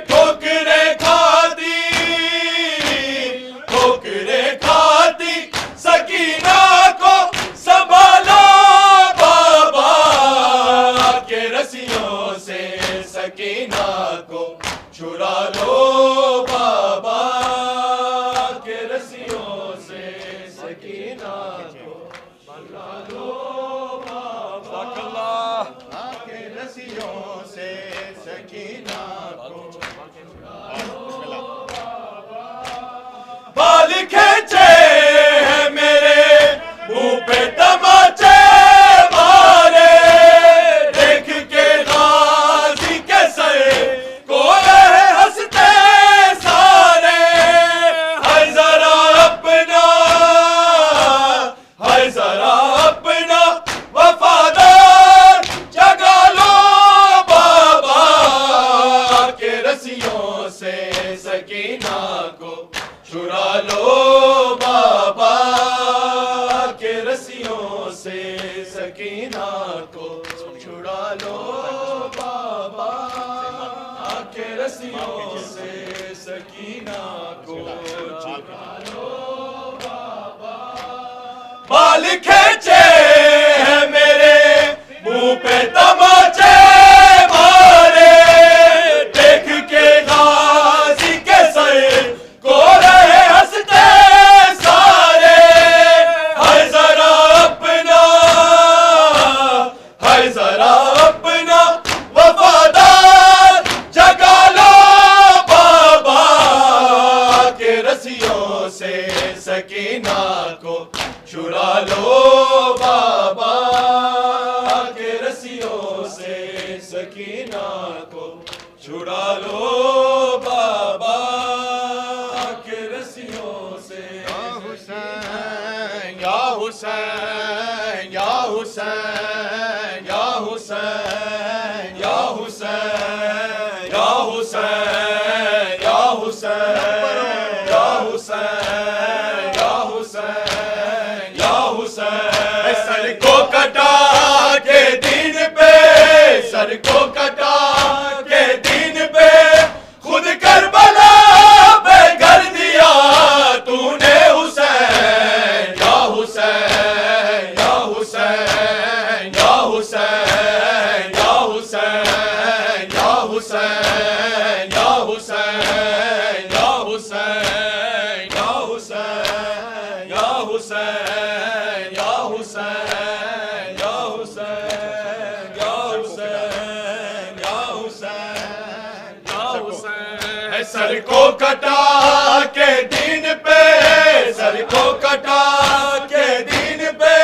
ठोकरे खाती सकीना को संभालो बाबा के रस्सियों से सकीना को छुड़ा लो बाबा के रस्सियों से सकीना को छुड़ा लो बाबा के रस्सियों से सकीना को छुड़ा लो बाबा। बाल खींचे हैं मेरे मुंह पे तमाचे मारे, देख के गाजी के सर को हंसते सारे। है जरा अपना वफादार जगा लो बाबा के रस्सियों से सकीना को छुड़ा लो बाबा के रस्सियों से सकीना को छुड़ा लो बाबा के रस्सियों से सकीना को छुड़ा लो बाबा। बाल खींचे हैं मेरे मुंह पे तमाचे मारे, देख के गाजी के सर को रहे हंसते सारे। है जरा अपना वफादार जगा लो बाबा के रस्सियों से सकीना को छुड़ा लो बाबा के रस्सियों से सकीना को छुड़ा लो बाबा के रस्सियों से। या हुसैन या हुसैन या हुसैन या हुसैन या हुसैन या हुसैन या हुसैन या हुसैन या हुसैन या हुसैन। सर को कटा के दिन पे, सर को कटा के दिन पे खुद करबला पे कर दिया तूने हुसैन। या हुसैन या हुसैन या हुसैन या हुसैन या हुसैन या हुसैन या हुसैन या हुसैन या हुसैन या हुसैन या हुसैन या हुसैन या हुसैन या हुसैन। सर को कटा के दिन पे, सर को कटा के दिन पे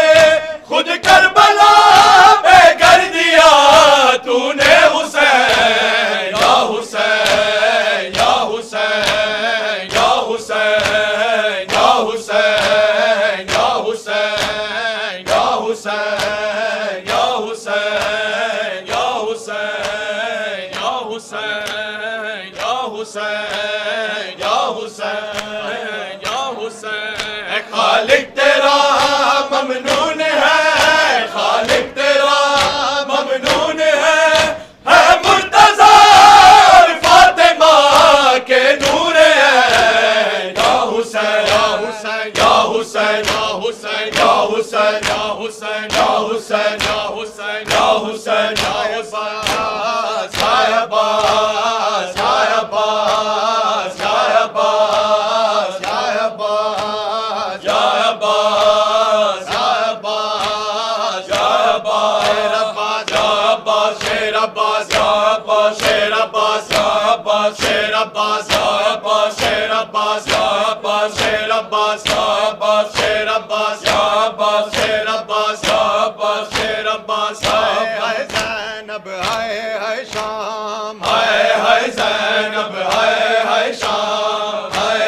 खुद करबला पे कर दिया तूने हुसैन। या हुसैन या हुसैन या हुसैन या हुसैन या हुसैन या हुसैन या हुसैन या हुसैन या हुसैन या हुसैन या हुसैन या हुसैन। खालिक तेरा ममनून है, खालिक तेरा ममनून है मुर्तज़ा और फातिमा के नूर है। या हुसैन या हुसैन या हुसैन या हुसैन या हुसैन या हुसैन या हुसैन या हुसैन या हुसैन या हुसैन। साहिबा साहिबा Abbas, Ya Abbas, Sher Abbas, Ya Abbas, Sher Abbas, Ya Abbas, Sher Abbas, Ya Abbas, Sher Abbas, Ya Abbas, Sher Abbas, Ya Abbas, Sher Abbas, Ya Abbas, Sher Abbas, Hai Zainab, Hai Sham, Hai Zainab, Hai Sham, Hai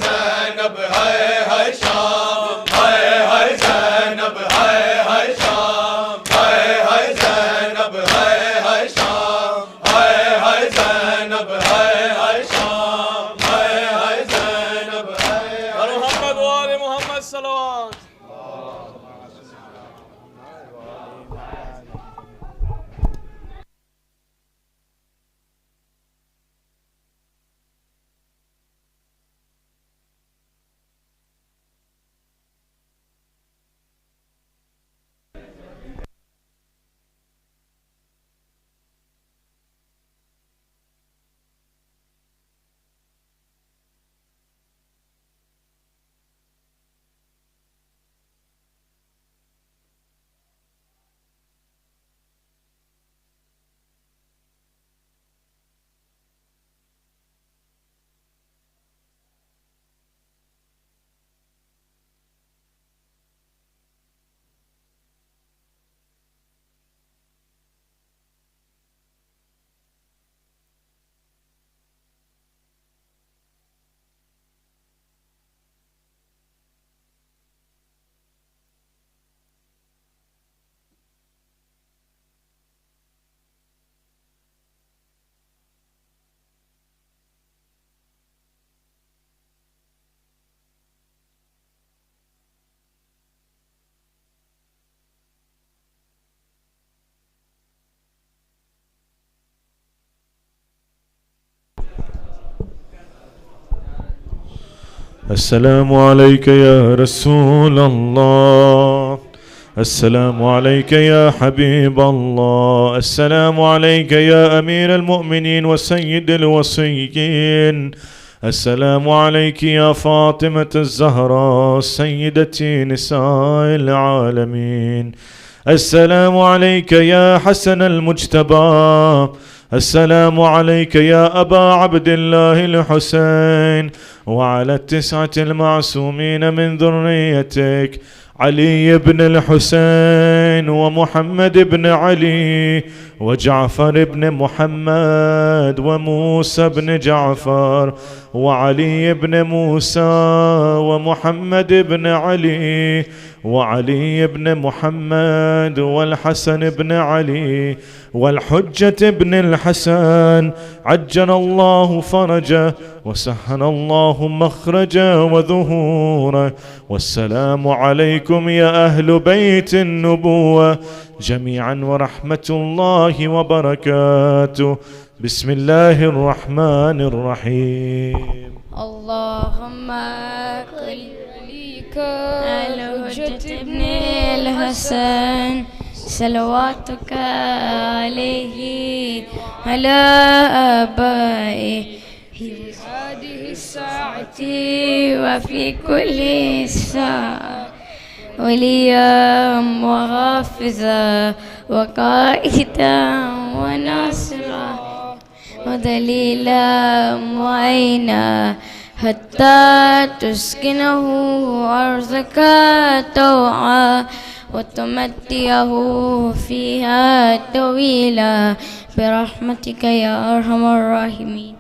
Zainab, Hai Sham, Hai Zainab, Hai Sham, Hai Zainab, Hai Sham, Hai Zainab, Hai Sham, Hai Zainab, Muhammad wa ali Muhammad salawat. السلام عليك يا رسول الله، السلام عليك يا حبيب الله، السلام عليك يا أمير المؤمنين وسيد الوصيين، السلام عليك يا فاطمة الزهراء سيدتي نساء العالمين، السلام عليك يا حسن المجتبى، السلام عليك يا أبا عبد الله الحسين، وعلى التسعة المعصومين من ذريتك علي بن الحسين ومحمد بن علي وجعفر بن محمد وموسى بن جعفر وعلي بن موسى ومحمد بن علي وعلي بن محمد والحسن بن علي والحجة بن الحسن، عجل الله فرجه وسهل الله مخرجه وظهوره، والسلام عليكم يا أهل بيت النبوة جميعا ورحمة الله وبركاته. بسم الله الرحمن الرحيم. اللهم قلبك الحجة ابن الحسن صلواتك عليه على آبائه في هذه الساعة وفي كل ساعة، وليا وحافظا وقائدا وناصرا ودليلا معينا حتى تسكنه أرضك طوعا وتمتعه فيها طويلا برحمتك يا أرحم الراحمين.